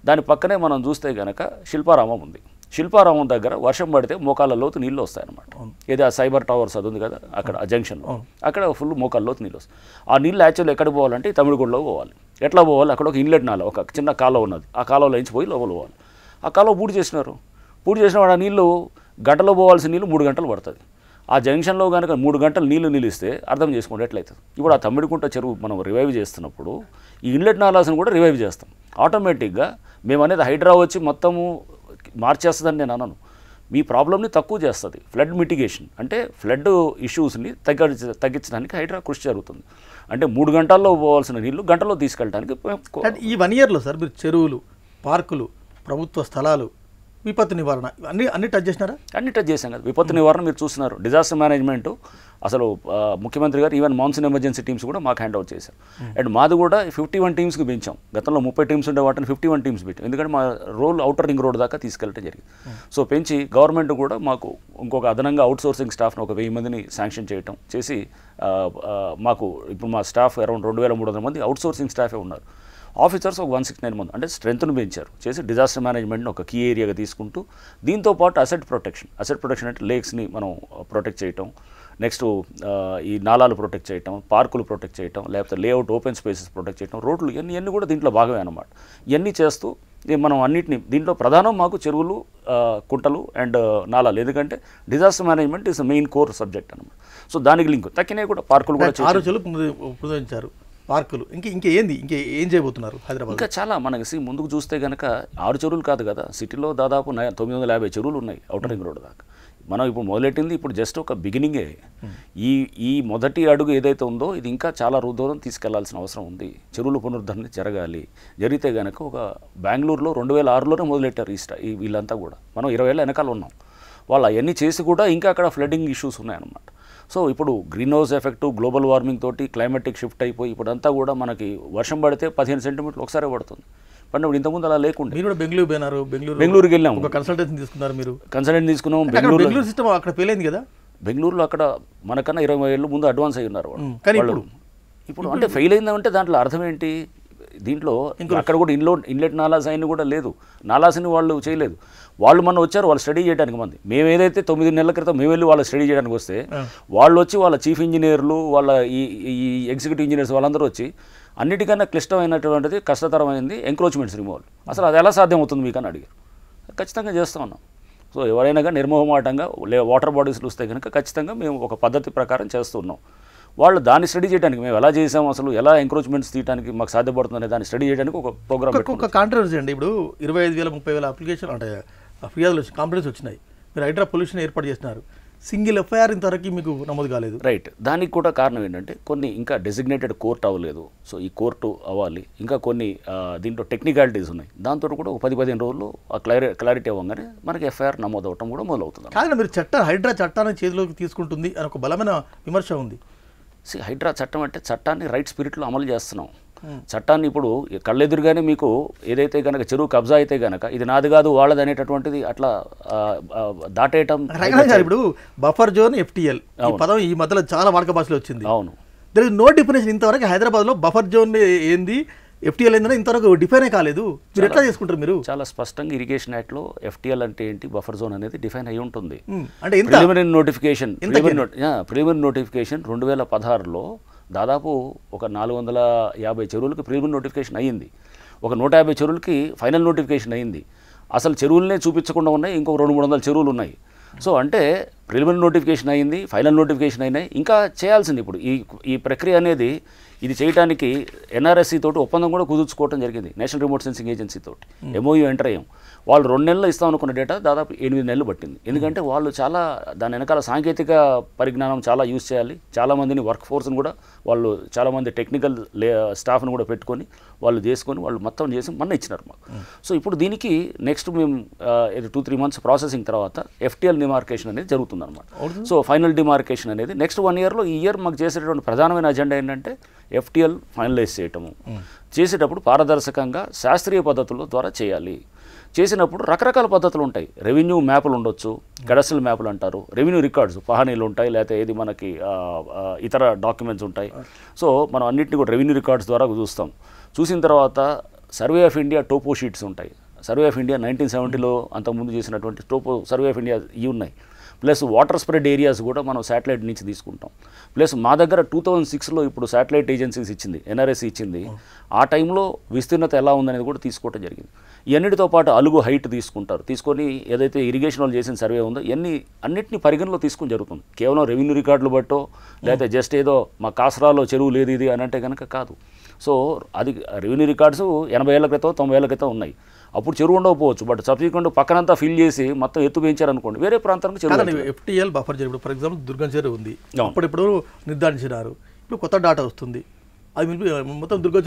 దాని పక్కనే మనం చూస్తే కనుక శిల్పారామం ఉంది. శిల్పారామం దగ్గర వర్షం పడితే మోకాళ్ళ లోతు నీళ్ళు వస్తాయన్నమాట. ఏది ఆ సైబర్ టవర్స్ అది ఉంది కదా అక్కడ ఆ జంక్షన్లో, అక్కడ ఫుల్ మోకాళ్ళ లోతు నీళ్ళు వస్తాయి. ఆ నీళ్ళు యాక్చువల్లీ ఎక్కడికి పోవాలంటే తమిళగూడలో పోవాలి. ఎట్లా పోవాలి? అక్కడ ఒక ఇన్లెట్ నాల, ఒక చిన్న కాలువ ఉన్నది, ఆ కాలువలో నుంచి పోయి లోపల పోవాలి. ఆ కాలువ పూర్తి చేసినారు. పూర్తి చేసిన వాడు ఆ నీళ్ళు గంటలో పోవాల్సిన నీళ్ళు 3 గంటలు పడుతుంది. ఆ జంక్షన్లో కనుక 3 గంటలు నీళ్లు నిలిస్తే అర్థం చేసుకోండి ఎట్లయితుంది. ఇప్పుడు ఆ తమ్మిడికుంట చెరువు మనం రివైవ్ చేస్తున్నప్పుడు ఈ ఇన్లెట్ నాలాస్ని కూడా రివైవ్ చేస్తాం. ఆటోమేటిక్గా మేము అనేది హైడ్రా వచ్చి మొత్తము మార్చేస్తుందని నేను అనను. మీ ప్రాబ్లమ్ని తక్కువ చేస్తుంది. ఫ్లడ్ మిటిగేషన్ అంటే ఫ్లడ్ ఇష్యూస్ని తగ్గించడానికి హైడ్రా కృషి జరుగుతుంది. అంటే 3 గంటల్లో పోవాల్సిన నీళ్లు గంటలో తీసుకెళ్ళడానికి. ఈ 1 ఇయర్లో సార్ మీరు చెరువులు, పార్కులు, ప్రభుత్వ స్థలాలు, విపత్తు నివారణ అన్ని టచ్ చేసినారా? అన్ని టచ్ చేశాం కదా. విపత్తు నివారణ మీరు చూస్తున్నారు, డిజాస్టర్ మేనేజ్మెంట్ అసలు ముఖ్యమంత్రి గారు ఈవెన్ మాన్సూన్ ఎమర్జెన్సీ టీమ్స్ కూడా మాకు హ్యాండ్ అవుట్ చేశారు. అండ్ మాది కూడా 51 టీమ్స్కి పెంచాం. గతంలో 30 టీమ్స్ ఉండే వాటిని 51 టీమ్స్ పెట్టాం. ఎందుకంటే మా రోల్ అవుటర్ రింగ్ రోడ్ దాకా తీసుకెళ్ళడం జరిగింది. సో పెంచి గవర్నమెంట్ కూడా మాకు ఇంకొక అదనంగా అవుట్ సోర్సింగ్ స్టాఫ్ను ఒక 1000 మందిని శాంక్షన్ చేయటం చేసి మాకు ఇప్పుడు మా స్టాఫ్ అరౌండ్ 2300 మంది అవుట్ సోర్సింగ్ స్టాఫే ఉన్నారు. ఆఫీసర్స్ ఒక 169 మంది అంటే స్ట్రెంత్ను పెంచారు చేసి డిజాస్టర్ మేనేజ్మెంట్ని ఒక కీ ఏరియాగా తీసుకుంటూ దీంతోపాటు అసెట్ ప్రొటెక్షన్ అంటే లేక్స్ని మనం ప్రొటెక్ట్ చేయటం, నెక్స్ట్ ఈ నాలాలు ప్రొటెక్ట్ చేయటం, పార్కులు ప్రొటెక్ట్ చేయటం, లేకపోతే లేఅవుట్ ఓపెన్ స్పేసెస్ ప్రొటెక్ట్ చేయటం, రోడ్లు ఇవన్నీ కూడా దీంట్లో భాగమే అన్నమాట. ఇవన్నీ చేస్తూ మనం అన్నింటినీ దీంట్లో ప్రధానం మాకు చెరువులు, కుంటలు అండ్ నాలాలు. ఎందుకంటే disaster management is main core subject అనమాట. సో దానికి లింక్ తక్కినవి కూడా పార్కులు కూడా 6 చెరువులు పార్కులు ఏం చేయబోతున్నారు హైదరాబాద్? ఇంకా చాలా మనకి ముందుకు చూస్తే కనుక 6 చెరువులు కాదు కదా, సిటీలో దాదాపు 950 చెరువులు ఉన్నాయి అవుటర్ రింగ్ రోడ్ దాకా. మనం ఇప్పుడు మొదలెట్టింది ఇప్పుడు జస్ట్ ఒక బిగినింగే. ఈ మొదటి అడుగు ఏదైతే ఉందో ఇది ఇంకా చాలా దూరం తీసుకెళ్లాల్సిన అవసరం ఉంది. చెరువుల పునరుద్ధరణ జరగాలి. జరిగితే కనుక ఒక బెంగళూరులో 2006లోనే మొదలెట్టారు ఈ వీళ్ళంతా కూడా. మనం 20 ఏళ్ళ వెనకాల ఉన్నాం. వాళ్ళు అవన్నీ చేసి కూడా ఇంకా అక్కడ ఫ్లడ్డింగ్ ఇష్యూస్ ఉన్నాయన్నమాట. సో ఇప్పుడు green house effect, global warming తోటి క్లైమాటిక్ షిఫ్ట్ అయిపోయి ఇప్పుడంతా కూడా మనకి వర్షం పడితే 15 సెంటీమీటర్లు ఒకసారి పడుతుంది. పడినప్పుడు ఇంతకుముందు అలా లేకుండా. మీరు కూడా బెంగళూరుకి వెళ్ళాము. ఒక కన్సల్టెన్సీ తీసుకున్నారు మీరు? కన్సల్టెంట్ తీసుకున్నాం. బెంగళూరు సిస్టమ్ అక్కడ ఫెయిల్ అయింది కదా. బెంగళూరులో అక్కడ మనకన్నా 20 ఏళ్ళు ముందు అడ్వాన్స్ అయి ఉన్నారు వాళ్ళు. ఇప్పుడు అంటే ఫెయిల్ అయిందంటే దాంట్లో అర్థం ఏంటి? దీంట్లో అక్కడ కూడా ఇన్లెట్ నాలాస్ అయిన కూడా లేదు, నాలాస్ని వాళ్ళు చేయలేదు. వాళ్ళు మొన్న వచ్చారు వాళ్ళు స్టడీ చేయడానికి. మేము ఏదైతే 9 నెలల క్రితం మేము వెళ్ళి వాళ్ళ స్టడీ చేయడానికి వస్తే వాళ్ళు వచ్చి వాళ్ళ చీఫ్ ఇంజనీర్లు, వాళ్ళ ఈ ఎగ్జిక్యూటివ్ ఇంజనీర్స్ వాళ్ళందరూ వచ్చి అన్నిటికన్నా క్లిష్టమైనటువంటిది కష్టతరమైంది ఎంక్రోచ్మెంట్స్ రిమూవల్. అసలు అది ఎలా సాధ్యం అవుతుంది మీకు అని అడిగారు. ఖచ్చితంగా చేస్తూ ఉన్నాం. సో ఎవరైనా కానీ నిర్మోహమాటంగా వాటర్ బాడీస్లు వస్తే కనుక ఖచ్చితంగా మేము ఒక పద్ధతి ప్రకారం చేస్తున్నాం. వాళ్ళు దాన్ని స్టడీ చేయడానికి మేము ఎలా చేసాం, అసలు ఎలా ఎంక్రోచ్మెంట్స్ తీయడానికి మాకు సాధ్యపడుతుందనే దాన్ని స్టడీ చేయడానికి ఒక ప్రోగ్రామ్. ఒక కాంట్రవర్సీ అండి. ఇప్పుడు 25,000 30,000 అప్లికేషన్ అంటే ఫిర్యాదులు కంప్లైంట్స్ వచ్చినాయి. మీరు హైడ్రా పొల్యూషన్ ఏర్పాటు చేసినారు, సింగిల్ ఎఫ్ఐఆర్ ఇంతవరకు మీకు నమోదు కాలేదు. రైట్. దానికి కూడా కారణం ఏంటంటే కొన్ని ఇంకా డెసిగ్నేటెడ్ కోర్టు అవ్వలేదు. సో ఈ కోర్టు అవ్వాలి. ఇంకా కొన్ని దీంట్లో టెక్నికాలిటీస్ ఉన్నాయి. దాంతో కూడా ఒక 10-15 రోజుల్లో క్లారిటీ అవ్వగానే మనకి ఎఫ్ఐఆర్ నమోదు అవ్వడం కూడా మొదలవుతుంది. కానీ మీరు హైడ్రా చట్టాన్ని చేతిలోకి తీసుకుంటుంది అని ఒక బలమైన విమర్శ ఉంది. హైడ్రా చట్టం అంటే చట్టాన్ని రైట్ స్పిరిట్లో అమలు చేస్తున్నాం. చట్టాన్ని ఇప్పుడు కళ్ళెదురుగానే మీకు ఏదైతే కనుక చెరువు కబ్జా అయితే కనుక ఇది నాది కాదు వాళ్ళది అనేటటువంటిది అట్లా దాటేయటం. ఇప్పుడు బఫర్ జోన్ FTL పదం ఈ మధ్యలో చాలా వాడుక భాషలో వచ్చింది. అవును. There is no definition. ఇంతవరకు హైదరాబాద్లో బఫర్ జోన్ ఏంది, FTL ఏందని ఇంతవరకు డిఫైనే కాలేదు. మీరు ఎట్లా చేసుకుంటారు? మీరు చాలా స్పష్టంగా ఇరిగేషన్ యాక్ట్లో FTL అంటే ఏంటి, బఫర్ జోన్ అనేది డిఫైన్ అయి ఉంటుంది. అంటే ప్రిలిమినరీ నోటిఫికేషన్ 2016లో దాదాపు ఒక 450 చెరువులకి ప్రిలిమినరీ నోటిఫికేషన్ అయ్యింది. ఒక 150 చెరువులకి ఫైనల్ నోటిఫికేషన్ అయ్యింది. అసలు చెరువులనే చూపించకుండా ఉన్నాయి, ఇంకొక 200-300 చెరువులు ఉన్నాయి. సో అంటే ప్రిలిమినరీ నోటిఫికేషన్ అయ్యింది, ఫైనల్ నోటిఫికేషన్ అయినాయి, ఇంకా చేయాల్సింది. ఇప్పుడు ఈ ప్రక్రియ అనేది ఇది చేయడానికి NRSC తోటి ఒప్పందం కూడా కుదుర్చుకోవడం జరిగింది. నేషనల్ రిమోట్ సెన్సింగ్ ఏజెన్సీ తోటి MOU ఎంటర్ అయ్యాం. వాళ్ళు 2 నెలలు ఇస్తాం అనుకున్న డేటా దాదాపు 8 నెలలు పట్టింది. ఎందుకంటే వాళ్ళు చాలా దాని వెనకాల సాంకేతిక పరిజ్ఞానం చాలా యూజ్ చేయాలి. చాలామందిని వర్క్ ఫోర్స్ని కూడా వాళ్ళు చాలామంది టెక్నికల్ స్టాఫ్ని కూడా పెట్టుకొని వాళ్ళు చేసుకొని వాళ్ళు మొత్తం చేసి మొన్న ఇచ్చినారు మాకు. సో ఇప్పుడు దీనికి నెక్స్ట్ మేము 2-3 మంత్స్ ప్రాసెసింగ్ తర్వాత FTL డిమార్కేషన్ అనేది జరుగుతుంది అనమాట. సో ఫైనల్ డిమార్కేషన్ అనేది నెక్స్ట్ 1 ఇయర్లో ఈ ఇయర్ మాకు చేసేటువంటి ప్రధానమైన అజెండా ఏంటంటే FTL ఫైనలైజ్ చేయటము. చేసేటప్పుడు పారదర్శకంగా శాస్త్రీయ పద్ధతుల ద్వారా చేయాలి. చేసినప్పుడు రకరకాల పద్ధతులు ఉంటాయి. రెవెన్యూ మ్యాపులు ఉండొచ్చు, గడస్టల్ మ్యాపులు అంటారు, రెవెన్యూ రికార్డ్స్ పహానీలు ఉంటాయి, లేకపోతే ఏది మనకి ఇతర డాక్యుమెంట్స్ ఉంటాయి. సో మనం అన్నింటినీ కూడా రెవెన్యూ రికార్డ్స్ ద్వారా చూస్తాం. చూసిన తర్వాత survey of India topo sheets ఉంటాయి. సర్వే ఆఫ్ ఇండియా 1970లో అంతకుముందు చేసినటువంటి టోపో సర్వే ఆఫ్ ఇండియా ఇవి ఉన్నాయి. ప్లస్ వాటర్ స్ప్రెడ్ ఏరియాస్ కూడా మనం శాటిలైట్ నుంచి తీసుకుంటాం. ప్లస్ మా దగ్గర 2006లో ఇప్పుడు శాటిలైట్ ఏజెన్సీస్ ఇచ్చింది, ఎన్ఆర్ఎస్ ఇచ్చింది. ఆ టైంలో విస్తీర్ణత ఎలా ఉందనేది కూడా తీసుకోవడం జరిగింది. ఇవన్నిటితో పాటు అలుగు హైట్ తీసుకుంటారు. తీసుకొని ఏదైతే ఇరిగేషన్ వాళ్ళు చేసిన సర్వే ఉందో అన్నిటిని పరిగణలో తీసుకుని జరుగుతుంది. కేవలం రెవెన్యూ రికార్డులు బట్టో లేకపోతే జస్ట్ ఏదో మా కాసరాలో చెరువు లేదు ఇది అని అంటే కనుక కాదు. సో అది రెవెన్యూ రికార్డ్స్ 80 ఏళ్ల క్రితం 90 ఏళ్ల క్రితం ఉన్నాయి. అప్పుడు చెరువు ఉండకపోవచ్చు, బట్ సబ్సిక్వెంట్ పక్కనంతా ఫిల్ చేసి మొత్తం ఎత్తు పెంచారనుకోండి, వేరే ప్రాంతానికి చెరువు. FTL బఫర్ చెరువు ఫర్ ఎగ్జాంపుల్ దుర్గం చెరువు ఉంది, అప్పుడెప్పుడు నిర్ధారించినారు. ఇప్పుడు కొత్త డాటా వస్తుంది, అది మొత్తం దుర్గం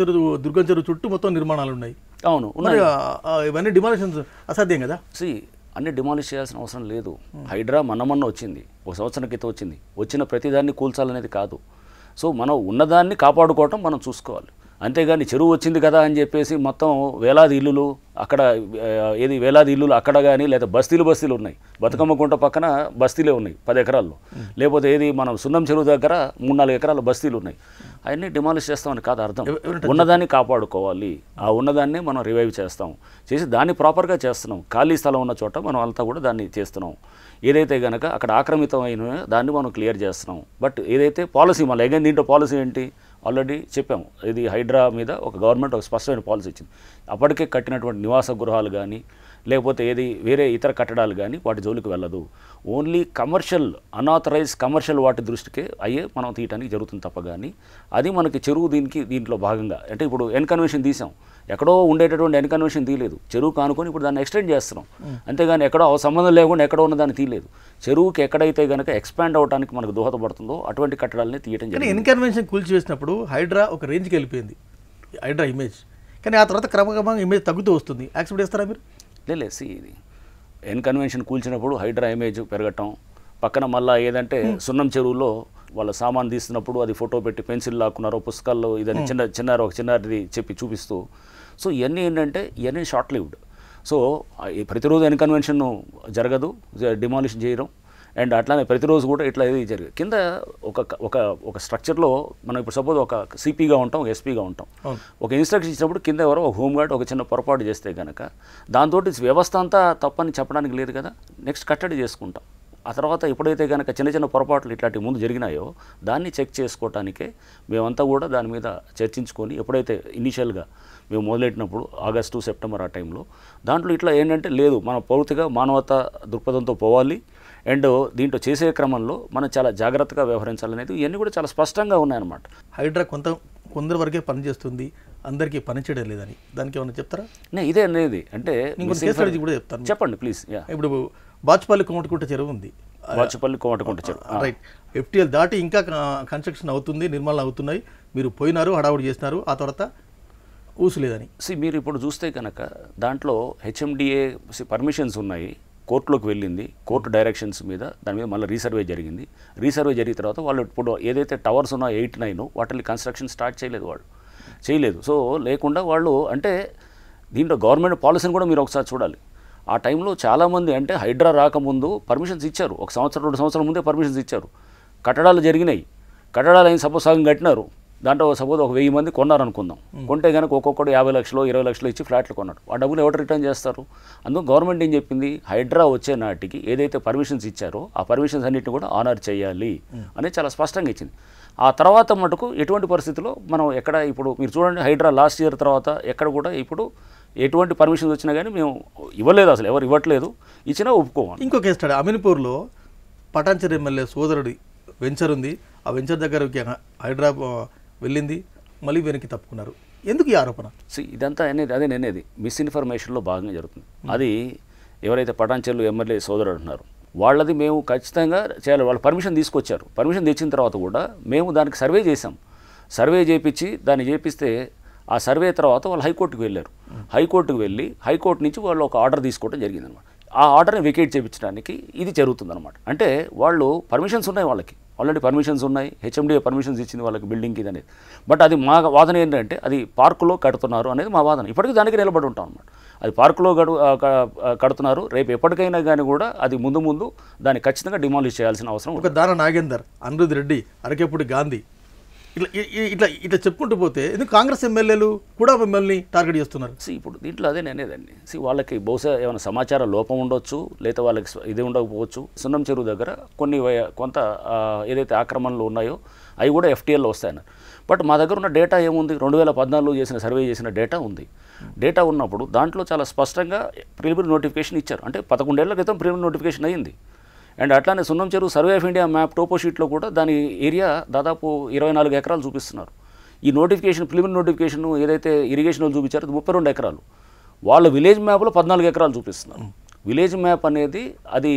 చెరువు చుట్టూ మొత్తం నిర్మాణాలు ఉన్నాయి. అవును, ఇవన్నీ డిమాలిషన్స్ అసాధ్యం కదా. అన్ని డిమాలిష్ చేయాల్సిన అవసరం లేదు. హైడ్రా మొన్న వచ్చింది, ఒక సంవత్సరం క్రితం వచ్చింది. వచ్చిన ప్రతిదాన్ని కూల్చాలనేది కాదు. సో మనం ఉన్నదాన్ని కాపాడుకోవటం మనం చూసుకోవాలి. అంతేగాని చెరువు వచ్చింది కదా అని చెప్పేసి మొత్తం వేలాది ఇల్లులు అక్కడ వేలాది ఇల్లులు అక్కడ కానీ, లేదా బస్తీలు ఉన్నాయి. బతుకమ్మ కుంట పక్కన బస్తీలే ఉన్నాయి 10 ఎకరాల్లో. లేకపోతే మనం సున్నం చెరువు దగ్గర 3-4 ఎకరాల బస్తీలు ఉన్నాయి. అవన్నీ డిమాలిష్ చేస్తామని కాదు అర్థం. ఉన్నదాన్ని కాపాడుకోవాలి. ఆ ఉన్నదాన్ని మనం రివైవ్ చేస్తాం, చేసి దాన్ని ప్రాపర్గా చేస్తున్నాం. ఖాళీ స్థలం ఉన్న చోట మనం అంతా కూడా దాన్ని చేస్తున్నాం. ఏదైతే కనుక అక్కడ ఆక్రమితమైన దాన్ని మనం క్లియర్ చేస్తున్నాం. బట్ ఏదైతే పాలసీ మళ్ళీ అగైన్ దీంట్లో పాలసీ ఏంటి ఆల్రెడీ చెప్పాము. ఇది హైడ్రా మీద ఒక గవర్నమెంట్ ఒక స్పష్టమైన పాలసీ ఇచ్చింది. అప్పటికే కట్టినటువంటి నివాస గృహాలు కానీ, లేకపోతే వేరే ఇతర కట్టడాలు కానీ వాటి జోలికి వెళ్ళదు. ఓన్లీ కమర్షియల్ కమర్షియల్ వాటి దృష్టికే మనం తీయడానికి జరుగుతుంది తప్ప కానీ అది మనకి చెరువు దీంట్లో భాగంగా అంటే ఇప్పుడు ఎన్కన్వెన్షన్ తీసాం, ఎక్కడో ఉండేటటువంటి ఎన్కన్వెన్షన్ తీయలేదు. చెరువు కానుకొని ఇప్పుడు దాన్ని ఎక్స్టెండ్ చేస్తున్నాం. అంతేగాని ఎక్కడో సంబంధం లేకుండా ఎక్కడో ఉన్న దాన్ని తీయలేదు. చెరువుకి ఎక్కడైతే కనుక ఎక్స్పాండ్ అవడానికి మనకు దోహదపడుతుందో అటువంటి కట్టడాలని తీయటం జరిగింది. ఎన్కన్వెన్షన్ కూల్చివేసినప్పుడు హైడ్రా ఒక రేంజ్కి వెళ్ళిపోయింది, హైడ్రా ఇమేజ్. కానీ ఆ తర్వాత క్రమక్రమంగా ఇమేజ్ తగ్గుతూ వస్తుంది. యాక్సెప్ట్ చేస్తారా మీరు? లేదు, ఇది ఎన్కన్వెన్షన్ కూల్చినప్పుడు హైడ్రా ఇమేజ్ పెరగటం, పక్కన మళ్ళీ ఏదంటే సున్నం చెరువులో వాళ్ళ సామాన్ తీస్తున్నప్పుడు అది ఫోటో పెట్టి పెన్సిల్ లాక్కున్నారో పుస్తకాల్లో ఇదని చిన్నది చెప్పి చూపిస్తూ. సో ఇవన్నీ ఏంటంటే ఇవన్నీ షార్ట్ లివ్డ్. సో ప్రతిరోజు ఎన్కన్వెన్షన్ జరగదు, డిమాలిష్ చేయడం. అండ్ అట్లానే ప్రతిరోజు కూడా ఇట్లా ఇది జరిగింది. కింద ఒక స్ట్రక్చర్లో మనం ఇప్పుడు సపోజ్ ఒక సిపిగా ఉంటాం, ఒక ఎస్పీగా ఉంటాం. ఒక ఇన్స్ట్రక్షన్ ఇచ్చినప్పుడు కింద ఎవరో ఒక హోంగార్డ్ ఒక చిన్న పొరపాటు చేస్తే కనుక దాంతో వ్యవస్థ అంతా తప్పని చెప్పడానికి లేదు కదా, నెక్స్ట్ కట్టడి చేసుకుంటాం. ఆ తర్వాత ఎప్పుడైతే కనుక చిన్న పొరపాట్లు ఇట్లాంటి ముందు జరిగినాయో దాన్ని చెక్ చేసుకోవటానికే మేమంతా కూడా దాని మీద చర్చించుకొని ఎప్పుడైతే ఇనిషియల్గా మేము మొదలెట్టినప్పుడు ఆగస్టు సెప్టెంబర్ ఆ టైంలో దాంట్లో ఇట్లా ఏంటంటే లేదు, మన పూర్తిగా మానవతా దృక్పథంతో పోవాలి. అండ్ దీంట్లో చేసే క్రమంలో మనం చాలా జాగ్రత్తగా వ్యవహరించాలనేది ఇవన్నీ కూడా చాలా స్పష్టంగా ఉన్నాయన్నమాట. హైడ్రా కొందరి వరకే పనిచేస్తుంది, అందరికీ పనిచేయడం లేదని దానికి ఏమైనా చెప్తారా? ఇదే అనేది అంటే కూడా చెప్తాను, చెప్పండి ప్లీజ్. ఇప్పుడు బాచుపల్లి కోమటికుంట చెరువు ఉంది, బాచుపల్లి కోమటికుంట చెరువు రైట్. FTL దాటి ఇంకా కన్స్ట్రక్షన్ అవుతుంది, నిర్మాణాలు అవుతున్నాయి. మీరు పోయినారు, హడావుడి చేసినారు, ఆ తర్వాత ఊసలేదని. మీరు ఇప్పుడు చూస్తే కనుక దాంట్లో HMDA పర్మిషన్స్ ఉన్నాయి, కోర్టులోకి వెళ్ళింది, కోర్టు డైరెక్షన్స్ మీద దాని మీద మళ్ళీ రీసర్వే జరిగింది. రీసర్వే జరిగిన తర్వాత వాళ్ళు ఇప్పుడు ఏదైతే టవర్స్ ఉన్నాయో 8, 9 వాటిని కన్స్ట్రక్షన్ స్టార్ట్ చేయలేదు. సో లేకుండా వాళ్ళు అంటే దీంట్లో గవర్నమెంట్ పాలసీని కూడా మీరు ఒకసారి చూడాలి. ఆ టైంలో చాలామంది అంటే హైడ్రా రాకముందు పర్మిషన్స్ ఇచ్చారు, 1 సంవత్సరం 2 సంవత్సరాల ముందే పర్మిషన్స్ ఇచ్చారు. కట్టడాలు జరిగినాయి, కట్టడాలు అయిన సపోజ్ సగం కట్టినారు. దాంట్లో సపోజ్ ఒక 1000 మంది కొన్నారనుకుందాం. కొంటే కనుక ఒక్కొక్కటి 50 లక్షలు 20 లక్షలు ఇచ్చి ఫ్లాట్లు కొన్నాడు. ఆ డబ్బులు ఎవరు రిటర్న్ చేస్తారు? అందుకు గవర్నమెంట్ ఏం చెప్పింది, హైడ్రా వచ్చే నాటికి ఏదైతే పర్మిషన్స్ ఇచ్చారో ఆ పర్మిషన్స్ అన్నింటిని కూడా ఆనర్ చేయాలి అనేది చాలా స్పష్టంగా ఇచ్చింది. ఆ తర్వాత మటుకు ఎటువంటి పరిస్థితుల్లో మనం ఎక్కడ ఇప్పుడు మీరు చూడండి, హైడ్రా లాస్ట్ ఇయర్ తర్వాత ఎక్కడ కూడా ఇప్పుడు ఎటువంటి పర్మిషన్స్ వచ్చినా కానీ మేము ఇవ్వలేదు, అసలు ఎవరు ఇవ్వట్లేదు, ఇచ్చినా ఒప్పుకోవాలి. ఇంకో కేసు స్టడీ అమీన్పూర్లో పటాన్చెరు ఎమ్మెల్యే సోదరుడి వెంచర్ ఉంది, ఆ వెంచర్ దగ్గరకి హైడ్రా వెళ్ళింది, మళ్ళీ వెనక్కి తప్పుకున్నారు. ఎందుకు ఈ ఆరోపణ? ఇదంతా అనేది మిస్ఇన్ఫర్మేషన్లో భాగంగా జరుగుతుంది. అది ఎవరైతే పటాన్చెరు ఎమ్మెల్యే సోదరుడు అంటున్నారు వాళ్ళది మేము ఖచ్చితంగా చేయాలి. వాళ్ళు పర్మిషన్ తీసుకొచ్చారు. పర్మిషన్ తెచ్చిన తర్వాత కూడా మేము దానికి సర్వే చేసాం. సర్వే చేయించి దాన్ని చేపిస్తే ఆ సర్వే తర్వాత వాళ్ళు హైకోర్టుకు వెళ్ళారు. హైకోర్టుకు వెళ్ళి హైకోర్టు నుంచి వాళ్ళు ఒక ఆర్డర్ తీసుకోవడం జరిగిందనమాట. ఆ ఆర్డర్ని వెకేట్ చేయించడానికి ఇది జరుగుతుందన్నమాట. అంటే వాళ్ళు పర్మిషన్స్ ఉన్నాయి, వాళ్ళకి ఆల్రెడీ పర్మిషన్స్ ఉన్నాయి, HMDA పర్మిషన్స్ ఇచ్చింది వాళ్ళకి బిల్డింగ్కి ఇది అనేది. బట్ అది మా వాదన ఏంటంటే అది పార్కులో కడుతున్నారు అనేది మా వాదన. ఇప్పటికీ దానికి నిలబడి ఉంటాం అన్నమాట. అది పార్కులో కడుతున్నారు, రేపు ఎప్పటికైనా కానీ కూడా అది ముందు దాన్ని ఖచ్చితంగా డిమాలిష్ చేయాల్సిన అవసరం. ఒక దాన నాగేందర్, అనిరుద్ రెడ్డి, అరకేపూడి గాంధీ ఇట్లా ఇట్లా చెప్పుకుంటూ పోతే ఎందుకు కాంగ్రెస్ ఎమ్మెల్యేలు కూడా మిమ్మల్ని టార్గెట్ చేస్తున్నారు? ఇప్పుడు దీంట్లో అదే నేనేదండి వాళ్ళకి బహుశా ఏమైనా సమాచార లోపం ఉండొచ్చు, లేదా వాళ్ళకి ఇది ఉండకపోవచ్చు. సున్నం చెరువు దగ్గర కొంత ఏదైతే ఆక్రమణలు ఉన్నాయో అవి కూడా FTLలో వస్తాయన్నారు. బట్ మా దగ్గర ఉన్న డేటా ఏముంది, 2014 చేసిన సర్వే చేసిన డేటా ఉంది. డేటా ఉన్నప్పుడు దాంట్లో చాలా స్పష్టంగా ప్రిలిమినరీ నోటిఫికేషన్ ఇచ్చారు. అంటే 11 ఏళ్ల క్రితం ప్రిలిమినరీ నోటిఫికేషన్ అయ్యింది. అండ్ అట్లానే సున్నం చెరువు survey of India map topo షీట్లో కూడా దాని ఏరియా దాదాపు 24 ఎకరాలు చూపిస్తున్నారు. ఈ నోటిఫికేషన్ ప్రిలిమినరీ నోటిఫికేషన్ ఏదైతే ఇరిగేషన్ వాళ్ళు చూపించారో 32 ఎకరాలు, వాళ్ళ విలేజ్ మ్యాప్లో 14 ఎకరాలు చూపిస్తున్నారు. విలేజ్ మ్యాప్ అనేది అది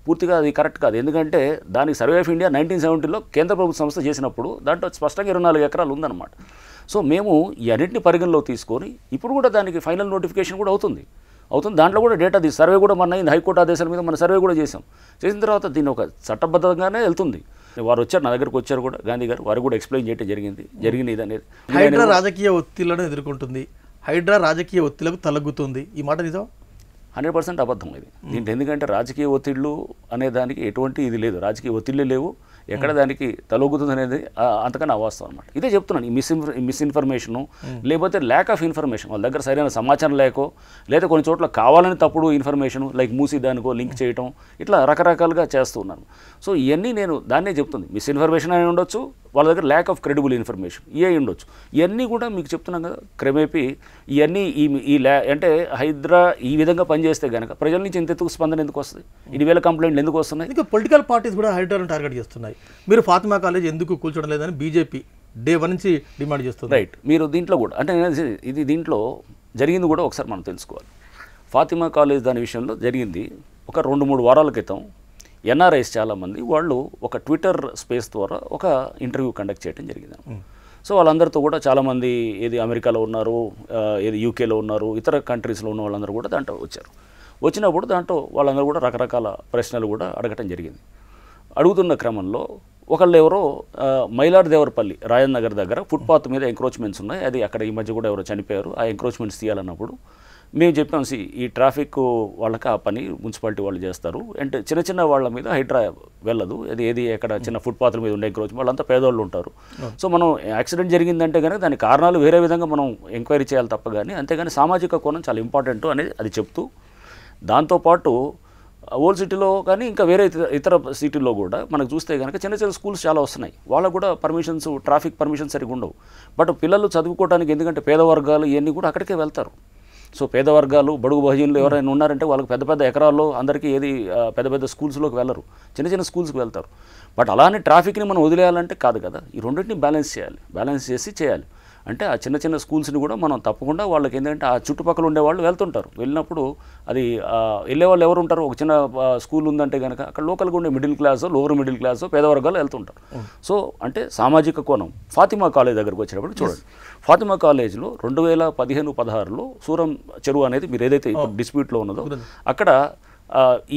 పూర్తిగా అది కరెక్ట్ కాదు. ఎందుకంటే దానికి సర్వే ఆఫ్ ఇండియా 1970లో కేంద్ర ప్రభుత్వ సంస్థ చేసినప్పుడు దాంట్లో స్పష్టంగా 24 ఎకరాలు ఉందన్నమాట. సో మేము ఈ అన్నింటిని పరిగణలో తీసుకొని ఇప్పుడు కూడా దానికి ఫైనల్ నోటిఫికేషన్ కూడా అవుతుంది. దాంట్లో కూడా డేటా సర్వే కూడా మన హైకోర్టు ఆదేశాల మీద మన సర్వే కూడా చేసిన తర్వాత దీన్ని ఒక చట్టబద్ధంగానే వెళ్తుంది. వారు వచ్చారు, నా దగ్గరకు వచ్చారు కూడా గాంధీ గారు, వారు కూడా ఎక్స్ప్లెయిన్ చేయడం జరిగింది ఇది అనేది. హైడ్రా రాజకీయ ఒత్తిళ్లను ఎదుర్కొంటుంది, హైడ్రా రాజకీయ ఒత్తిళ్లకు తలగ్గుతుంది, ఈ మాట నిజం? 100% అబద్ధం ఇది. దీంట్లో ఎందుకంటే రాజకీయ ఒత్తిళ్లు అనే దానికి ఎటువంటి ఇది లేదు, రాజకీయ ఒత్తిళ్లే లేవు. ఎక్కడ దానికి తలొగ్గుతుంది అనేది అంతకన్నా అవాస్తవం అనమాట. ఇదే చెప్తున్నాను, ఈ మిస్ఇన్ఫర్మేషను లేకపోతే ల్యాక్ ఆఫ్ ఇన్ఫర్మేషన్, వాళ్ళ దగ్గర సరైన సమాచారం లేకో, లేదా కొన్ని చోట్ల కావాలని తప్పుడు ఇన్ఫర్మేషను లైక్ మూసి దానికో లింక్ చేయటం, ఇట్లా రకరకాలుగా చేస్తూ ఉన్నాను. సో ఇవన్నీ నేను దాన్నే చెప్తుంది, మిస్ఇన్ఫర్మేషన్ అని ఉండొచ్చు, వాళ్ళ దగ్గర ల్యాక్ ఆఫ్ క్రెడిబుల్ ఇన్ఫర్మేషన్ ఇవే ఉండొచ్చు. ఇవన్నీ కూడా మీకు చెప్తున్నాం కదా, క్రమేపీ ఇవన్నీ అంటే హైడ్రా ఈ విధంగా పనిచేస్తే కనుక ప్రజల నుంచి ఇంతెత్తుకు స్పందన ఎందుకు వస్తుంది, 2000 కంప్లైంట్లు ఎందుకు వస్తున్నాయి? ఇంకా పొలిటికల్ పార్టీస్ కూడా హైడ్రాను టార్గెట్ చేస్తున్నాయి. మీరు ఫాతిమా కాలేజ్ ఎందుకు కూల్చోడం లేదని బీజేపీ డే 1 నుంచి డిమాండ్ చేస్తుంది. రైట్, మీరు దీంట్లో కూడా అంటే ఇది దీంట్లో జరిగింది కూడా ఒకసారి మనం తెలుసుకోవాలి. ఫాతిమా కాలేజ్ దాని విషయంలో జరిగింది ఒక 2-3 వారాల క్రితం. NRIs చాలామంది వాళ్ళు ఒక ట్విట్టర్ స్పేస్ ద్వారా ఒక ఇంటర్వ్యూ కండక్ట్ చేయడం జరిగింది. సో వాళ్ళందరితో కూడా చాలామంది ఏది అమెరికాలో ఉన్నారు, ఏది యూకేలో ఉన్నారు, ఇతర కంట్రీస్లో ఉన్న వాళ్ళందరూ కూడా దాంట్లో వచ్చినప్పుడు దాంట్లో వాళ్ళందరూ కూడా రకరకాల ప్రశ్నలు కూడా అడగటం జరిగింది. అడుగుతున్న క్రమంలో ఒకళ్ళు ఎవరో మైలార్దేవరపల్లి రాయన్ నగర్ దగ్గర ఫుట్పాత్ మీద ఎంక్రోచ్మెంట్స్ ఉన్నాయి, అది అక్కడ ఈ మధ్య కూడా ఎవరో చనిపోయారు, ఆ ఎంక్రోచ్మెంట్స్ తీయాలన్నప్పుడు మేము చెప్పాం, ఈ ట్రాఫిక్ వాళ్ళకి ఆ పని మున్సిపాలిటీ వాళ్ళు చేస్తారు, అంటే చిన్న వాళ్ళ మీద హైడ్రా వెళ్ళదు, ఏది ఎక్కడ చిన్న ఫుట్పాత్ల మీద ఉండే ఎంక్రోచ్మెంట్, వాళ్ళంతా పేదవాళ్ళు ఉంటారు. సో మనం యాక్సిడెంట్ జరిగిందంటే కనుక దాని కారణాలు వేరే విధంగా మనం ఎంక్వైరీ చేయాలి తప్ప కానీ, అంతేగాని సామాజిక కోణం చాలా ఇంపార్టెంట్ అనేది అది చెప్తూ, దాంతోపాటు ఓల్డ్ సిటీలో కానీ ఇంకా వేరే ఇతర సిటీల్లో కూడా మనకు చూస్తే కనుక చిన్న స్కూల్స్ చాలా వస్తున్నాయి, వాళ్ళకు కూడా పర్మిషన్స్, ట్రాఫిక్ పర్మిషన్స్ సరిగ్గా ఉండవు. బట్ పిల్లలు చదువుకోవడానికి ఎందుకంటే పేద వర్గాలు ఇవన్నీ కూడా అక్కడికే వెళ్తారు. సో పేద వర్గాలు, బడుగు బహుజనులు ఎవరైనా ఉన్నారంటే వాళ్ళకి పెద్ద ఎకరాల్లో అందరికీ ఏది పెద్ద స్కూల్స్లోకి వెళ్ళరు, చిన్న స్కూల్స్కి వెళ్తారు. బట్ అలానే ట్రాఫిక్ని మనం వదిలేయాలంటే కాదు కదా, ఈ రెండింటిని బ్యాలెన్స్ చేసి చేయాలి. అంటే ఆ చిన్న స్కూల్స్ని కూడా మనం తప్పకుండా వాళ్ళకి ఏంటంటే ఆ చుట్టుపక్కల ఉండేవాళ్ళు వెళ్తుంటారు, వెళ్ళినప్పుడు అది వెళ్ళే వాళ్ళు ఎవరు ఉంటారు, ఒక చిన్న స్కూల్ ఉందంటే కనుక అక్కడ లోకల్గా ఉండే middle class, lower middle class, పేదవర్గాలు వెళ్తుంటారు. సో అంటే సామాజిక కోణం. ఫాతిమా కాలేజ్ దగ్గరకు వచ్చినప్పుడు చూడండి, ఫాతిమా కాలేజ్లో 2015-16లో సూరం చెరువు అనేది మీరు ఏదైతే ఇప్పుడు డిస్ప్యూట్లో ఉన్నదో అక్కడ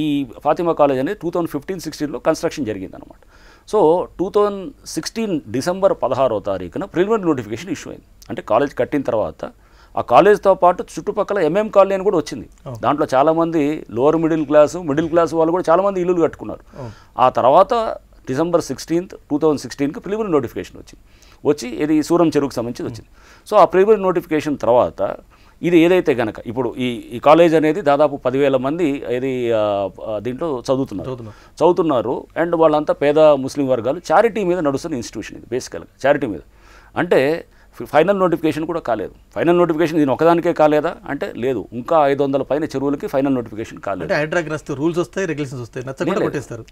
ఈ ఫాతిమా కాలేజ్ అనేది 2015-16లో కన్స్ట్రక్షన్ జరిగిందనమాట. సో 2016 డిసెంబర్ 16వ తారీఖున ప్రిలిమినరీ నోటిఫికేషన్ ఇష్యూ అయింది. అంటే కాలేజ్ కట్టిన తర్వాత ఆ కాలేజ్తో పాటు చుట్టుపక్కల MM కాలనీ అని కూడా వచ్చింది. దాంట్లో చాలామంది లోవర్ మిడిల్ క్లాస్ వాళ్ళు కూడా చాలామంది ఇల్లులు కట్టుకున్నారు. ఆ తర్వాత డిసెంబర్ 16th 2016కి ప్రిలిమినరీ నోటిఫికేషన్ వచ్చి ఇది సూరం చెరువుకు సంబంధించి వచ్చింది. సో ఆ ప్రిలిమినరీ నోటిఫికేషన్ తర్వాత ఇది ఏదైతే కనుక ఇప్పుడు ఈ కాలేజ్ అనేది దాదాపు 10,000 మంది ఇది దీంట్లో చదువుతున్నారు అండ్ వాళ్ళంతా పేద ముస్లిం వర్గాలు, చారిటీ మీద నడుస్తున్న ఇన్స్టిట్యూషన్ ఇది బేసికల్గా, చారిటీ మీద. అంటే ఫైనల్ నోటిఫికేషన్ కూడా కాలేదు. ఫైనల్ నోటిఫికేషన్ దీని ఒకదానికే కాలేదా అంటే లేదు, ఇంకా 500 పైన చెరువులకి ఫైనల్ నోటిఫికేషన్ కాలేదు. రూల్స్ వస్తాయి, రెగ్యులేషన్స్ వస్తాయి,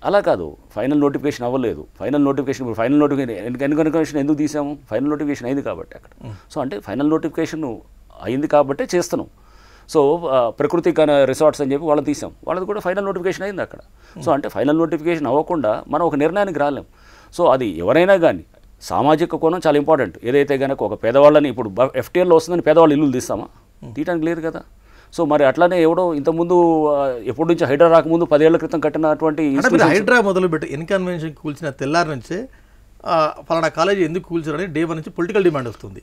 అలా కాదు, ఫైనల్ నోటిఫికేషన్ అవ్వలేదు. ఫైనల్ నోటిఫికేషన్ ఎందుకు తీసాము, ఫైనల్ నోటిఫికేషన్ అయింది కాబట్టి అక్కడ. సో అంటే ఫైనల్ నోటిఫికేషన్ అయింది కాబట్టే చేస్తున్నాం. సో ప్రకృతి రిసార్ట్స్ అని చెప్పి వాళ్ళని తీసాం, వాళ్ళది కూడా ఫైనల్ నోటిఫికేషన్ అయింది అక్కడ. సో అంటే ఫైనల్ నోటిఫికేషన్ అవ్వకుండా మనం ఒక నిర్ణయానికి రాలేం. సో అది ఎవరైనా కానీ సామాజిక కోణం చాలా ఇంపార్టెంట్. ఏదైతే కనుక ఒక పేదవాళ్ళని ఇప్పుడు FTLలో వస్తుందని పేదవాళ్ళు ఇల్లులు తీస్తామా, తీయడానికి లేదు కదా. సో మరి అట్లానే ఎవడో ఇంతకుముందు ఎప్పటి నుంచి హైడ్రా రాకముందు 10 ఏళ్ల క్రితం కట్టినటువంటి హైడ్రా మొదలుపెట్టి ఇన్కన్వెన్షన్ కూల్చిన తెల్లారి నుంచే ఫలానా కాలేజీ ఎందుకు కూల్చారని డే 1 నుంచి పొలిటికల్ డిమాండ్ వస్తుంది.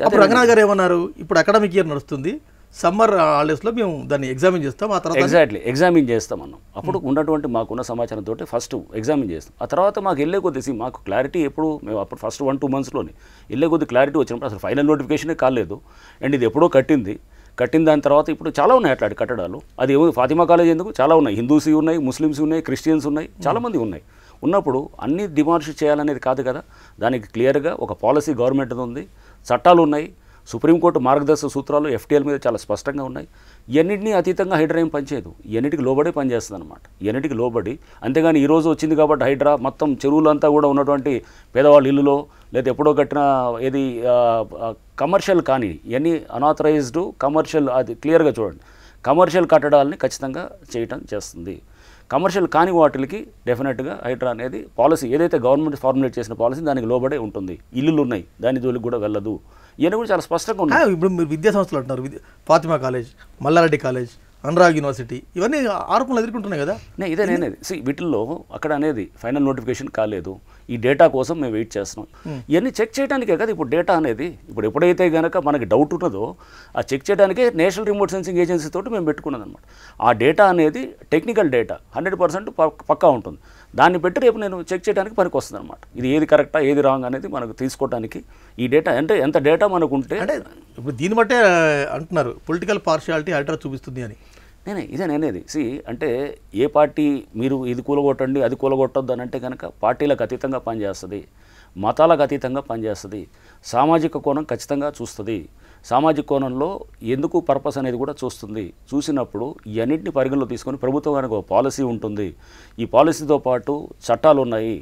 అప్పుడు రంగనాథ్ గారు ఏమన్నారు, ఇప్పుడు అకాడమిక్ ఇయర్ నడుస్తుంది, సమ్మర్ హాలిడేస్లో మేము దాన్ని ఎగ్జామిన్ చేస్తాం, ఆ తర్వాత ఎగ్జాక్ట్లీ ఎగ్జామిన్ చేస్తాం అన్నాం. అప్పుడు ఉన్నటువంటి మాకున్న సమాచారంతో ఫస్ట్ ఎగ్జామిన్ చేస్తాం. ఆ తర్వాత మాకు వెళ్ళే కొద్ది మాకు క్లారిటీ ఎప్పుడు మేము అప్పుడు ఫస్ట్ 1-2 మంత్స్లోనే వెళ్ళే కొద్ది క్లారిటీ వచ్చినప్పుడు అసలు ఫైనల్ నోటిఫికేషనే కాలేదు. అండ్ ఇది ఎప్పుడో కట్టిన దాని తర్వాత ఇప్పుడు చాలా ఉన్నాయి అట్లాంటి కట్టడాలు. అది ఏముంది ఫాతిమా కాలేజ్ ఎందుకు చాలా ఉన్నాయి, హిందూస్ ఉన్నాయి, ముస్లిమ్స్ ఉన్నాయి, క్రిస్టియన్స్ ఉన్నాయి, చాలామంది ఉన్నాయి. ఉన్నప్పుడు అన్ని డిమాలిష్ చేయాలనేది కాదు కదా. దానికి క్లియర్గా ఒక పాలసీ గవర్నమెంట్ ఉంది, చట్టాలు ఉన్నాయి, సుప్రీంకోర్టు మార్గదర్శక సూత్రాలు ఎఫ్టీఎల్ మీద చాలా స్పష్టంగా ఉన్నాయి. ఇవన్నింటినీ అతీతంగా హైడ్రా ఏం పనిచేయదు, ఇవన్నిటికి లోబడే పనిచేస్తుంది అనమాట. ఇవన్నిటికి లోబడి, అంతేగాని ఈరోజు వచ్చింది కాబట్టి హైడ్రా మొత్తం చెరువులంతా కూడా ఉన్నటువంటి పేదవాళ్ళ ఇల్లులో లేదా ఎప్పుడో కట్టిన ఏది కమర్షియల్ కానీ ఇవన్నీ అనాథరైజ్డ్ కమర్షియల్, అది క్లియర్గా చూడండి, కమర్షియల్ కట్టడాలని ఖచ్చితంగా చేయటం చేస్తుంది. కమర్షియల్ కాని వాటికి డెఫినెట్గా హైడ్రా అనేది పాలసీ ఏదైతే గవర్నమెంట్ ఫార్ములేట్ చేసిన పాలసీ దానికి లోబడే ఉంటుంది. ఇల్లులు ఉన్నాయి, దాని జోలికి కూడా వెళ్ళదు. ఇవన్నీ కూడా చాలా స్పష్టంగా ఉన్నాయి. ఇప్పుడు మీరు విద్యా సంస్థలు అంటున్నారు, Fatima college, Malla Reddy college, Anurag university, ఇవన్నీ ఆరోపణలు ఎదుర్కొంటున్నాయి కదా. నేనేది వీటిల్లో అక్కడ అనేది ఫైనల్ నోటిఫికేషన్ కాలేదు, ఈ డేటా కోసం మేము వెయిట్ చేస్తున్నాం. ఇవన్నీ చెక్ చేయడానికే కదా ఇప్పుడు డేటా అనేది. ఇప్పుడు ఎప్పుడైతే కనుక మనకి డౌట్ ఉన్నదో ఆ చెక్ చేయడానికే నేషనల్ రిమోట్ సెన్సింగ్ ఏజెన్సీ తోటి మేము పెట్టుకున్నది అనమాట. ఆ డేటా అనేది టెక్నికల్ డేటా 100% పక్కా ఉంటుంది. దాన్ని పెట్టి రేపు నేను చెక్ చేయడానికి పనికి వస్తుంది అనమాట. ఇది ఏది కరెక్టా ఏది రాంగ్ అనేది మనకు తీసుకోవడానికి ఈ డేటా అంటే ఎంత డేటా మనకు ఉంటే, అంటే ఇప్పుడు దీన్ని బట్టే అంటున్నారు పొలిటికల్ పార్షియాలిటీ హైడ్రా చూపిస్తుంది అని. నేనేది అంటే ఏ పార్టీ మీరు ఇది కూలగొట్టండి అది కూలగొట్టొద్దు అని అంటే కనుక పార్టీలకు అతీతంగా పనిచేస్తుంది, మతాలకు అతీతంగా పనిచేస్తుంది, సామాజిక కోణం ఖచ్చితంగా చూస్తుంది. సామాజిక కోణంలో ఎందుకు పర్పస్ అనేది కూడా చూస్తుంది. చూసినప్పుడు ఇవన్నింటిని పరిగణలో తీసుకొని ప్రభుత్వం కనుక ఒక పాలసీ ఉంటుంది, ఈ పాలసీతో పాటు చట్టాలు ఉన్నాయి,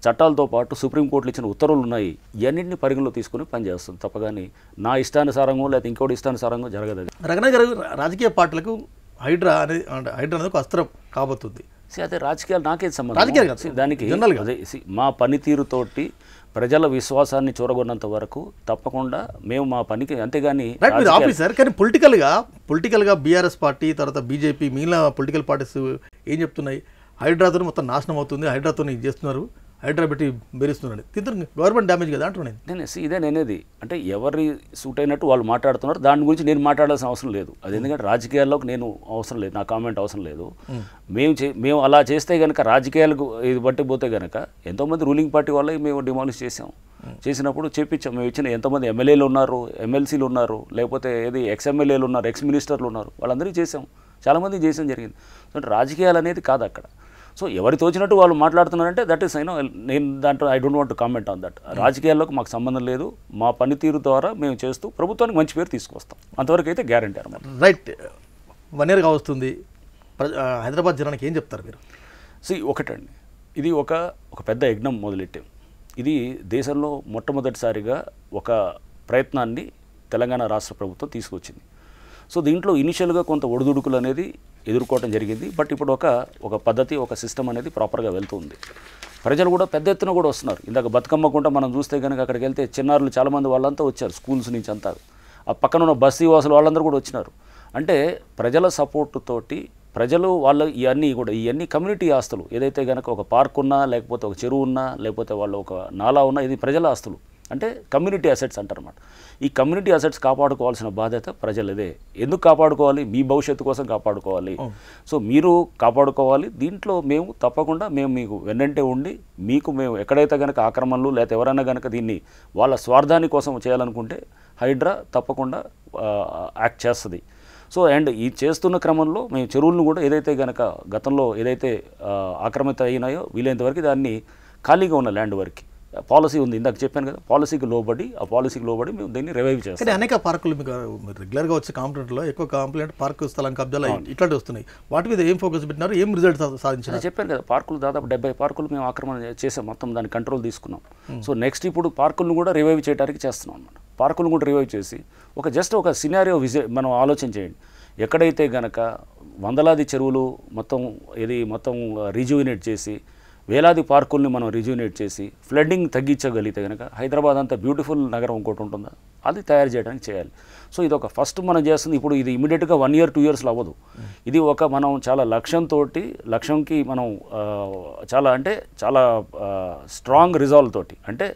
చట్టాలతో పాటు సుప్రీంకోర్టులు ఇచ్చిన ఉత్తర్వులు ఉన్నాయి, ఇవన్నింటిని పరిగణలో తీసుకుని పనిచేస్తుంది. తప్పగాని నా ఇష్టానుసారంగా లేదా ఇంకోటి ఇష్టానుసారంగా జరగదు. అది రఘునాథ్ గారు, రాజకీయ పార్టీలకు హైడ్రా అనేది ఒక అస్త్రం కాబోతుంది. అదే రాజకీయాలు నాకేది సంబంధం దానికి. అదే మా పనితీరుతోటి ప్రజల విశ్వాసాన్ని చూరగొన్నంత వరకు తప్పకుండా మేము మా పనికి, అంతేగాని ఆఫీసర్. కానీ పొలిటికల్గా బీఆర్ఎస్ పార్టీ తర్వాత బీజేపీ మిగిలిన పొలిటికల్ పార్టీస్ ఏం చెప్తున్నాయి, హైడ్రాతో మొత్తం నాశనం అవుతుంది, హైడ్రాతో ఇది చేస్తున్నారు, హైడ్రా పెట్టి బెదిరిస్తున్నారు, గవర్నమెంట్ డ్యామేజ్ కదా అంటున్నాను. నేనేది అంటే ఎవరి సూట్ అయినట్టు వాళ్ళు మాట్లాడుతున్నారు, దాని గురించి నేను మాట్లాడాల్సిన అవసరం లేదు. అది ఎందుకంటే రాజకీయాల్లోకి నేను అవసరం లేదు, నా కామెంట్ అవసరం లేదు. మేము అలా చేస్తే కనుక రాజకీయాలకు ఇది బట్టి పోతే కనుక ఎంతోమంది రూలింగ్ పార్టీ వాళ్ళకి మేము డిమాలిష్ చేసినప్పుడు చెప్పించాం. మేము ఇచ్చిన ఎంతోమంది ఎమ్మెల్యేలు ఉన్నారు, ఎమ్మెల్సీలు ఉన్నారు, లేకపోతే ఏది ఎక్స్ఎమ్మెల్యేలు ఉన్నారు, ఎక్స్ మినిస్టర్లు ఉన్నారు, వాళ్ళందరికీ చేసాం, చాలామంది చేసాం జరిగింది. అంటే రాజకీయాలు అనేది కాదు అక్కడ. సో ఎవరి తోచినట్టు వాళ్ళు మాట్లాడుతున్నారంటే దట్ ఈస్ నేను దాంట్లో I don't want to comment on that. రాజకీయాల్లోకి మాకు సంబంధం లేదు, మా పనితీరు ద్వారా మేము చేస్తూ ప్రభుత్వానికి మంచి పేరు తీసుకొస్తాం, అంతవరకు అయితే గ్యారంటీ అనమాట. రైట్. 1 year కావస్తుంది, హైదరాబాద్ జనానికి ఏం చెప్తారు మీరు? ఒకటండి, ఇది ఒక పెద్ద యజ్ఞం మొదలెట్టాం. ఇది దేశంలో మొట్టమొదటిసారిగా ఒక ప్రయత్నాన్ని తెలంగాణ రాష్ట్ర ప్రభుత్వం తీసుకొచ్చింది. సో దీంట్లో ఇనిషియల్గా కొంత ఒడిదుడుకులు అనేది ఎదుర్కోవడం జరిగింది. బట్ ఇప్పుడు ఒక పద్ధతి, ఒక సిస్టమ్ అనేది ప్రాపర్గా వెళ్తుంది. ప్రజలు కూడా పెద్ద ఎత్తున కూడా వస్తున్నారు. ఇందాక బతుకమ్మకుంట మనం చూస్తే కనుక అక్కడికి వెళ్తే చిన్నారులు చాలామంది వాళ్ళంతా వచ్చారు, స్కూల్స్ నుంచి అంతా. ఆ పక్కన ఉన్న బస్తీ వాసులు వాళ్ళందరూ కూడా వచ్చినారు. అంటే ప్రజల సపోర్టు తోటి ప్రజలు వాళ్ళు ఇవన్నీ కమ్యూనిటీ ఆస్తులు, ఏదైతే కనుక ఒక పార్క్ ఉన్నా, లేకపోతే ఒక చెరువు ఉన్నా, లేకపోతే వాళ్ళు ఒక నాలా ఉన్నా, ఇది ప్రజల ఆస్తులు, అంటే కమ్యూనిటీ అసెట్స్ అంటారన్నమాట. ఈ కమ్యూనిటీ అసెట్స్ కాపాడుకోవాల్సిన బాధ్యత ప్రజలదే. ఎందుకు కాపాడుకోవాలి? మీ భవిష్యత్తు కోసం కాపాడుకోవాలి. సో మీరు కాపాడుకోవాలి. దీంట్లో మేము తప్పకుండా మీకు వెన్నంటే ఉండి మేము ఎక్కడైతే కనుక ఆక్రమణలు లేకపోతే ఎవరైనా కనుక దీన్ని వాళ్ళ స్వార్థాన్ని కోసం చేయాలనుకుంటే హైడ్రా తప్పకుండా యాక్ట్ చేస్తుంది. సో అండ్ ఈ చేస్తున్న క్రమంలో మేము చెరువులను కూడా ఏదైతే కనుక గతంలో ఏదైతే ఆక్రమిత అయినాయో వీలైనంతవరకు దాన్ని ఖాళీగా ఉన్న ల్యాండ్ వరకు పాలసీ ఉంది. ఇందాక చెప్పాను కదా, పాలసీకి లోబడి మేము దీన్ని రివైవ్ చేస్తాం. అనేక పార్కులు మీకు రెగ్యులర్గా వచ్చే కాంప్లైంట్లో ఎక్కువ కంప్లైంట్ పార్కు స్థలం కబ్జాలు ఇట్లాంటి వస్తున్నాయి. వాటి మీద ఏం ఫోకస్ పెట్టినారు, ఏం రిజల్ట్ సాధించారు? చెప్పాను కదా, పార్కులు దాదాపు 70 పార్కులు మేము ఆక్రమణ చేసాం, మొత్తం దాన్ని కంట్రోల్ తీసుకున్నాం. సో నెక్స్ట్ ఇప్పుడు పార్కులను కూడా రివైవ్ చేయడానికి చేస్తున్నాం అన్నమాట. పార్కులను కూడా రివైవ్ చేసి ఒక సినారియో మనం ఆలోచన చేయండి. ఎక్కడైతే గనక వందలాది చెరువులు మొత్తం రిజ్యూనేట్ చేసి వేలాది పార్కుల్ని మనం రిజ్యూనేట్ చేసి ఫ్లడ్డింగ్ తగ్గించగలిగితే కనుక హైదరాబాద్ అంత బ్యూటిఫుల్ నగరం ఇంకోటి ఉంటుందా, అది తయారు చేయడానికి చేయాలి. సో ఇది ఒక ఫస్ట్ మనం చేస్తుంది. ఇప్పుడు ఇది ఇమీడియట్గా 1 year 2 yearsలో అవ్వదు. ఇది మనం చాలా లక్ష్యంకి మనం చాలా స్ట్రాంగ్ రిజాల్వ్ తోటి, అంటే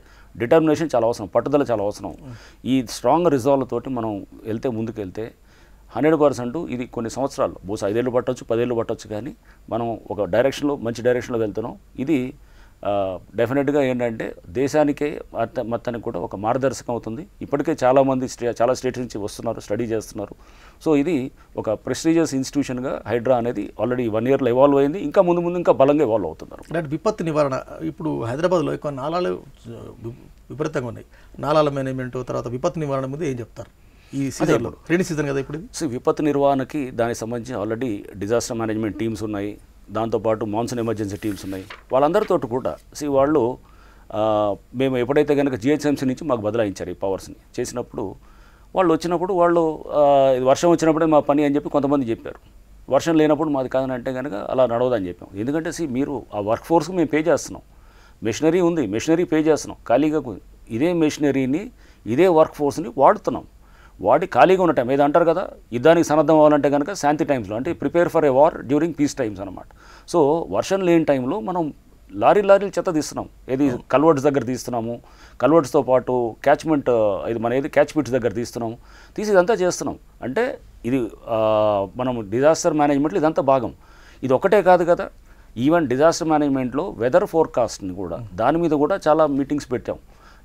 డిటర్మినేషన్ చాలా అవసరం, పట్టుదల చాలా అవసరం. ఈ స్ట్రాంగ్ రిజాల్వ్ తోటి మనం ముందుకు వెళ్తే 100% ఇది కొన్ని సంవత్సరాలు బహుశా 5 ఏళ్ళు పట్టొచ్చు, 10 ఏళ్ళు పట్టొచ్చు, కానీ మనం ఒక డైరెక్షన్లో మంచి డైరెక్షన్లో వెళ్తున్నాం. ఇది డెఫినెట్గా ఏంటంటే దేశానికే మొత్తానికి కూడా ఒక మార్గదర్శకం అవుతుంది. ఇప్పటికే చాలామంది చాలా స్టేట్స్ నుంచి వస్తున్నారు, స్టడీ చేస్తున్నారు. సో ఇది ఒక ప్రెస్టీజియస్ ఇన్స్టిట్యూషన్గా హైడ్రా అనేది ఆల్రెడీ 1 ఇయర్లో ఎవాల్వ్ అయింది. ఇంకా ముందు ఇంకా బలంగా ఎవాల్వ్ అవుతున్నారు. అంటే విపత్తు నివారణ ఇప్పుడు హైదరాబాద్లో ఎక్కువ నాలాలు విపరీతంగా ఉన్నాయి. నాలాల మేనేజ్మెంట్ తర్వాత విపత్తు నివారణ మీద ఏం చెప్తారు ఈ సీజన్లో? రైనీ సీజన్ కదా ఇప్పుడు. సో విపత్తు నిర్వహణకి దానికి సంబంధించి ఆల్రెడీ డిజాస్టర్ మేనేజ్మెంట్ టీమ్స్ ఉన్నాయి, దాంతోపాటు మాన్సూన్ ఎమర్జెన్సీ టీమ్స్ ఉన్నాయి. వాళ్ళందరితో కూడా వాళ్ళు మేము ఎప్పుడైతే కనుక జిహెచ్ఎంసీ నుంచి మాకు బదలాయించారు ఈ పవర్స్ని చేసినప్పుడు, వాళ్ళు వచ్చినప్పుడు వాళ్ళు ఇది వర్షం వచ్చినప్పుడే మా పని అని చెప్పి కొంతమంది చెప్పారు. వర్షం లేనప్పుడు మాది కాదని అంటే కనుక అలా నడవదని చెప్పాం. ఎందుకంటే మీరు ఆ వర్క్ ఫోర్స్కి మేము పే చేస్తున్నాం, మెషినరీ ఉంది, మెషినరీ పే చేస్తున్నాం. ఖాళీగా ఇదే మెషినరీని ఇదే వర్క్ ఫోర్స్ని వాడుతున్నాం. వాడి ఖాళీగా ఉన్న టైం ఏదో అంటారు కదా, యుద్ధానికి సన్నద్ధం అవ్వాలంటే కనుక శాంతి టైమ్స్లో, అంటే prepare for a war during peace times అనమాట. సో వర్షం లేని టైంలో మనం లారీలు చెత్త తీస్తున్నాం. ఏది కల్వర్ట్స్ దగ్గర తీస్తున్నాము, కల్వర్ట్స్తో పాటు క్యాచ్మెంట్ ఇది మన ఏది క్యాచ్ పిట్స్ దగ్గర తీస్తున్నాము, తీసి ఇదంతా చేస్తున్నాం. అంటే ఇది మనం డిజాస్టర్ మేనేజ్మెంట్లో ఇదంతా భాగం. ఇది ఒకటే కాదు కదా, ఈవెన్ డిజాస్టర్ మేనేజ్మెంట్లో వెదర్ ఫోర్కాస్ట్ని కూడా దాని మీద కూడా చాలా మీటింగ్స్ పెట్టాం.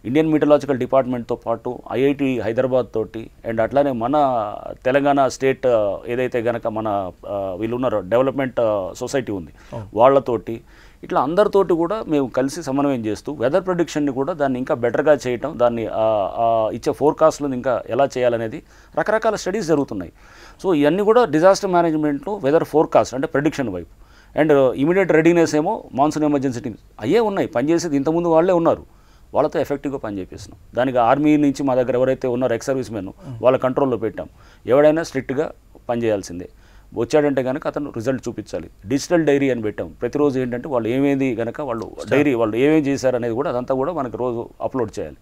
ఇండియన్ మీటలాజికల్ డిపార్ట్మెంట్తో పాటు ఐఐటి హైదరాబాద్ తోటి అండ్ అట్లానే మన తెలంగాణ స్టేట్ ఏదైతే కనుక మన వీళ్ళు ఉన్నారో డెవలప్మెంట్ సొసైటీ ఉంది వాళ్ళతోటి, ఇట్లా అందరితోటి కూడా మేము కలిసి సమన్వయం చేస్తూ వెదర్ ప్రెడిక్షన్ని కూడా దాన్ని ఇంకా బెటర్గా చేయటం, దాన్ని ఇచ్చే ఫోర్కాస్ట్లను ఇంకా ఎలా చేయాలనేది రకరకాల స్టడీస్ జరుగుతున్నాయి. సో ఇవన్నీ కూడా డిజాస్టర్ మేనేజ్మెంట్లో వెదర్ ఫోర్కాస్ట్ అంటే ప్రెడిక్షన్ వైపు అండ్ ఇమీడియట్ రెడీనెస్ ఏమో మాన్సూన్ ఎమర్జెన్సీ టీమ్స్ అయ్యే ఉన్నాయి, పనిచేసేది ఇంతకుముందు వాళ్ళే ఉన్నారు, వాళ్ళతో ఎఫెక్టివ్గా పనిచేపిస్తున్నాం. దానికి ఆర్మీ నుంచి మా దగ్గర ఎవరైతే ఉన్నారో ఎక్స్ సర్వీస్ మెన్ వాళ్ళ కంట్రోల్లో పెట్టాం. ఎవడైనా స్ట్రిక్ట్గా పనిచేయాల్సిందే, వచ్చాడంటే కనుక అతను రిజల్ట్ చూపించాలి. డిజిటల్ డైరీ అని పెట్టాం. ప్రతిరోజు ఏంటంటే వాళ్ళు ఏమేది కనుక వాళ్ళు డైరీ వాళ్ళు ఏమేమి చేశారు అనేది కూడా అదంతా కూడా మనకి రోజు అప్లోడ్ చేయాలి.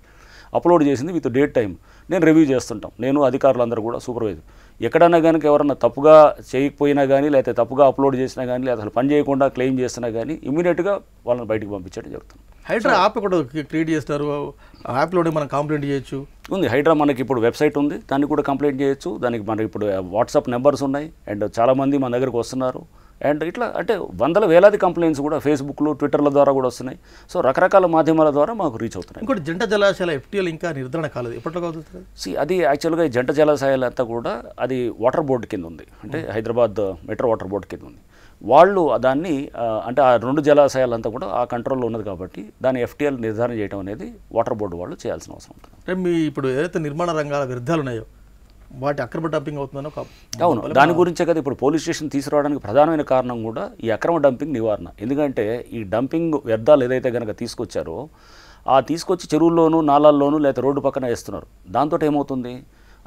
అప్లోడ్ చేసింది విత్ డేట్ టైం నేను రివ్యూ చేస్తుంటాం, నేను అధికారులందరూ కూడా సూపర్వైజర్. ఎక్కడన్నా కనుక ఎవరన్నా తప్పుగా చేయకపోయినా కానీ లేకపోతే తప్పుగా అప్లోడ్ చేసినా కానీ లేదా అసలు పని చేయకుండా క్లెయిమ్ చేసినా కానీ ఇమీడియట్గా వాళ్ళని బయటకు పంపించడం జరుగుతుంది. హైడ్రా యాప్ కూడా క్రియేట్ చేస్తారు, యాప్లోనే మనం కంప్లైంట్ చేయొచ్చు. ఉంది హైడ్రా మనకి ఇప్పుడు వెబ్సైట్ ఉంది, దాన్ని కూడా కంప్లైంట్ చేయొచ్చు. దానికి మనకి ఇప్పుడు వాట్సాప్ నెంబర్స్ ఉన్నాయి అండ్ చాలామంది మన దగ్గరకు వస్తున్నారు. అండ్ ఇట్లా అంటే వందల వేలాది కంప్లైంట్స్ కూడా ఫేస్బుక్లో ట్విట్టర్ల ద్వారా కూడా వస్తున్నాయి. సో రకరకాల మాధ్యమాల ద్వారా మాకు రీచ్ అవుతున్నాయి. ఇంకోటి జంట జలాశయాల FTL ఇంకా నిర్ధారణ కాలేదు, ఎప్పట్లో అవుతుంది? అది యాక్చువల్గా ఈ జంట జలాశయాలు అంతా కూడా అది వాటర్ బోర్డు కింద ఉంది, అంటే హైదరాబాద్ మెట్రో వాటర్ బోర్డు కింద ఉంది. వాళ్ళు దాన్ని అంటే ఆ 2 జలాశయాలంతా కూడా ఆ కంట్రోల్లో ఉన్నది కాబట్టి దాన్ని FTL నిర్ధారణ చేయడం అనేది వాటర్ బోర్డు వాళ్ళు చేయాల్సిన అవసరం ఉంటుంది. అంటే మీ ఇప్పుడు ఏదైతే నిర్మాణ రంగాల వ్యర్థాలు ఉన్నాయో వాటి అక్రమ డంపింగ్ అవుతుందో అవును, దాని గురించే కదా ఇప్పుడు పోలీస్ స్టేషన్ తీసుకురావడానికి ప్రధానమైన కారణం కూడా ఈ అక్రమ డంపింగ్ నివారణ. ఎందుకంటే ఈ డంపింగ్ వ్యర్థాలు ఏదైతే కనుక తీసుకొచ్చారో తీసుకొచ్చి చెరువుల్లోనూ నాలాల్లోనూ లేదా రోడ్డు పక్కన వేస్తున్నారు. దాంతో ఏమవుతుంది,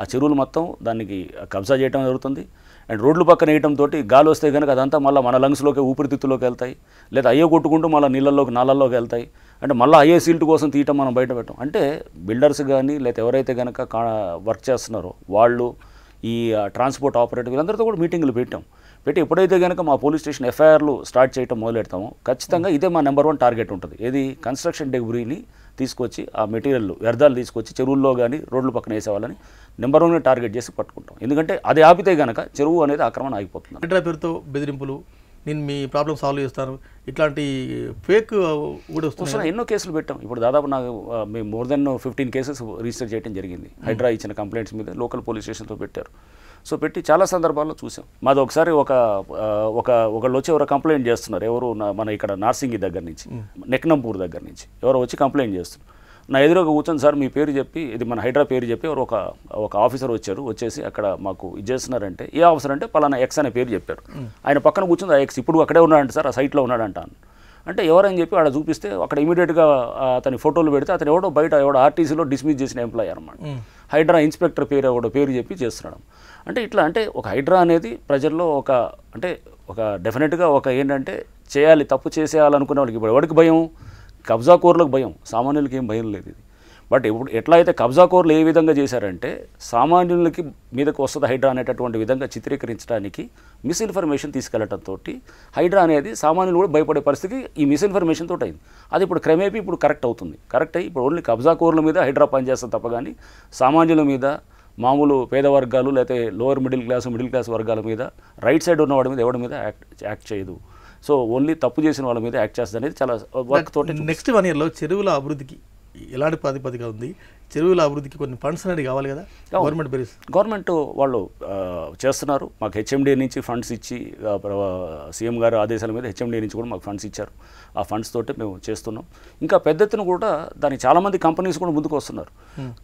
ఆ చెరువులు మొత్తం దానికి కబ్జా చేయడం జరుగుతుంది. అండ్ రోడ్ల పక్కన వేయడంతో గాలి వస్తే కనుక అదంతా మళ్ళీ మన లంగ్స్లోకి ఊపిరితిత్తులోకి వెళ్తాయి, లేదా అయ్యే కొట్టుకుంటూ మళ్ళీ నీళ్ళల్లోకి నాళ్ళల్లోకి వెళ్తాయి. అంటే మళ్ళీ అయ్యే సీల్ట్ కోసం తీయటం మనం బయట పెట్టాం. అంటే బిల్డర్స్ కానీ లేదా ఎవరైతే కనుక వర్క్ చేస్తున్నారో వాళ్ళు ఈ ట్రాన్స్పోర్ట్ ఆపరేటర్ వీళ్ళందరితో కూడా మీటింగ్లు పెట్టి ఎప్పుడైతే కనుక మా పోలీస్ స్టేషన్ FIRలు స్టార్ట్ చేయడం మొదలెడతామో ఖచ్చితంగా ఇదే మా నెంబర్ 1 టార్గెట్ ఉంటుంది. ఏది కన్స్ట్రక్షన్ డెబ్రీని తీసుకొచ్చి ఆ మెటీరియల్ వ్యర్థాలు తీసుకొచ్చి చెరువుల్లో కానీ రోడ్ల పక్కన వేసేవాళ్ళని నెంబర్ 1 టార్గెట్ చేసి పట్టుకుంటాం. ఎందుకంటే అది ఆపితే కనుక చెరువు అనేది ఆక్రమణ ఆగిపోతుంది. హైడ్రా పేరుతో బెదిరింపులు, నేను మీ ప్రాబ్లం సాల్వ్ చేస్తాను, ఇట్లాంటి ఫేక్ కూడా వస్తున్నాయి. ఎన్నో కేసులు పెట్టాం. ఇప్పుడు దాదాపు మేము మోర్ దెన్ 15 కేసెస్ రిజిస్టర్ చేయడం జరిగింది. హైడ్రా ఇచ్చిన కంప్లైంట్స్ మీద లోకల్ పోలీస్ స్టేషన్తో పెట్టారు. సో పెట్టి చాలా సందర్భాల్లో చూసాం. మాది ఒకసారి ఒకళ్ళు వచ్చి ఎవరో కంప్లైంట్ చేస్తున్నారు, ఎవరు మన ఇక్కడ నార్సింగి దగ్గర నుంచి నెక్నంపూర్ దగ్గర నుంచి ఎవరో వచ్చి కంప్లైంట్ చేస్తున్నారు. నా ఎదురుగా కూర్చొని సార్ మీ పేరు చెప్పి ఇది మన హైడ్రా పేరు చెప్పి ఎవరు ఒక ఆఫీసర్ వచ్చేసి అక్కడ మాకు ఇది చేస్తున్నారంటే ఏ ఆఫీసర్ అంటే పలానా X అనే పేరు చెప్పారు. ఆయన పక్కన కూర్చొని ఆ X ఇప్పుడు అక్కడే ఉన్నాడంట సార్, ఆ సైట్లో ఉన్నాడంట. అంటే ఎవరని చెప్పి అక్కడ చూపిస్తే అక్కడ ఇమీడియట్గా అతని ఫోటోలు పెడితే అతను ఎవడో బయట ఆర్టీసీలో డిస్మిస్ చేసిన ఎంప్లాయీ అనమాట. హైడ్రా ఇన్స్పెక్టర్ పేరు చెప్పి చేస్తున్నాడు. అంటే ఇట్లా అంటే ఒక హైడ్రా అనేది ప్రజల్లో ఒక డెఫినెట్గా ఏంటంటే చేయాలి, తప్పు చేసేయాలనుకునే వాళ్ళకి ఇప్పుడు ఎవరికి భయం, కబ్జాకోర్లకు భయం, సామాన్యులకి ఏం భయం లేదు. ఇది బట్ ఇప్పుడు ఎట్లా అయితే కబ్జాకోర్లు ఏ విధంగా చేశారంటే సామాన్యులకి మీదకు వస్తుంది హైడ్రా అనేటటువంటి విధంగా చిత్రీకరించడానికి మిస్ఇన్ఫర్మేషన్ తీసుకెళ్లడంతో హైడ్రా అనేది సామాన్యులు కూడా భయపడే పరిస్థితి ఈ మిస్ఇన్ఫర్మేషన్ తోటి అయింది. అది ఇప్పుడు క్రమేపీ కరెక్ట్ అవుతుంది. కరెక్ట్ అయ్యి ఇప్పుడు ఓన్లీ కబ్జాకోర్ల మీద హైడ్రా పనిచేస్తుంది తప్ప కానీ సామాన్యుల మీద మామూలు పేద వర్గాలు లేకపోతే లోవర్ మిడిల్ క్లాస్ వర్గాల మీద రైట్ సైడ్ ఉన్న వాడి మీద ఎవరి మీద యాక్ట్ చేయదు. సో ఓన్లీ తప్పు చేసిన వాళ్ళ మీద యాక్ట్ చేస్తుంది అనేది చాలా వర్క్ తోటి. నెక్స్ట్ 1 yearలో చెరువుల అభివృద్ధికి ఎలాంటి ప్రాతిపదిక ఉంది? చెరువుల అభివృద్ధికి కొన్ని ఫండ్స్ అనేది కావాలి కదా, గవర్నమెంట్ వాళ్ళు చేస్తున్నారు. మాకు హెచ్ఎండి నుంచి ఫండ్స్ ఇచ్చి సీఎం గారు ఆదేశాల మీద హెచ్ఎండి నుంచి కూడా మాకు ఫండ్స్ ఇచ్చారు. ఆ ఫండ్స్ తోటి మేము చేస్తున్నాం. ఇంకా పెద్ద ఎత్తున కూడా దానికి చాలామంది కంపెనీస్ కూడా ముందుకు వస్తున్నారు.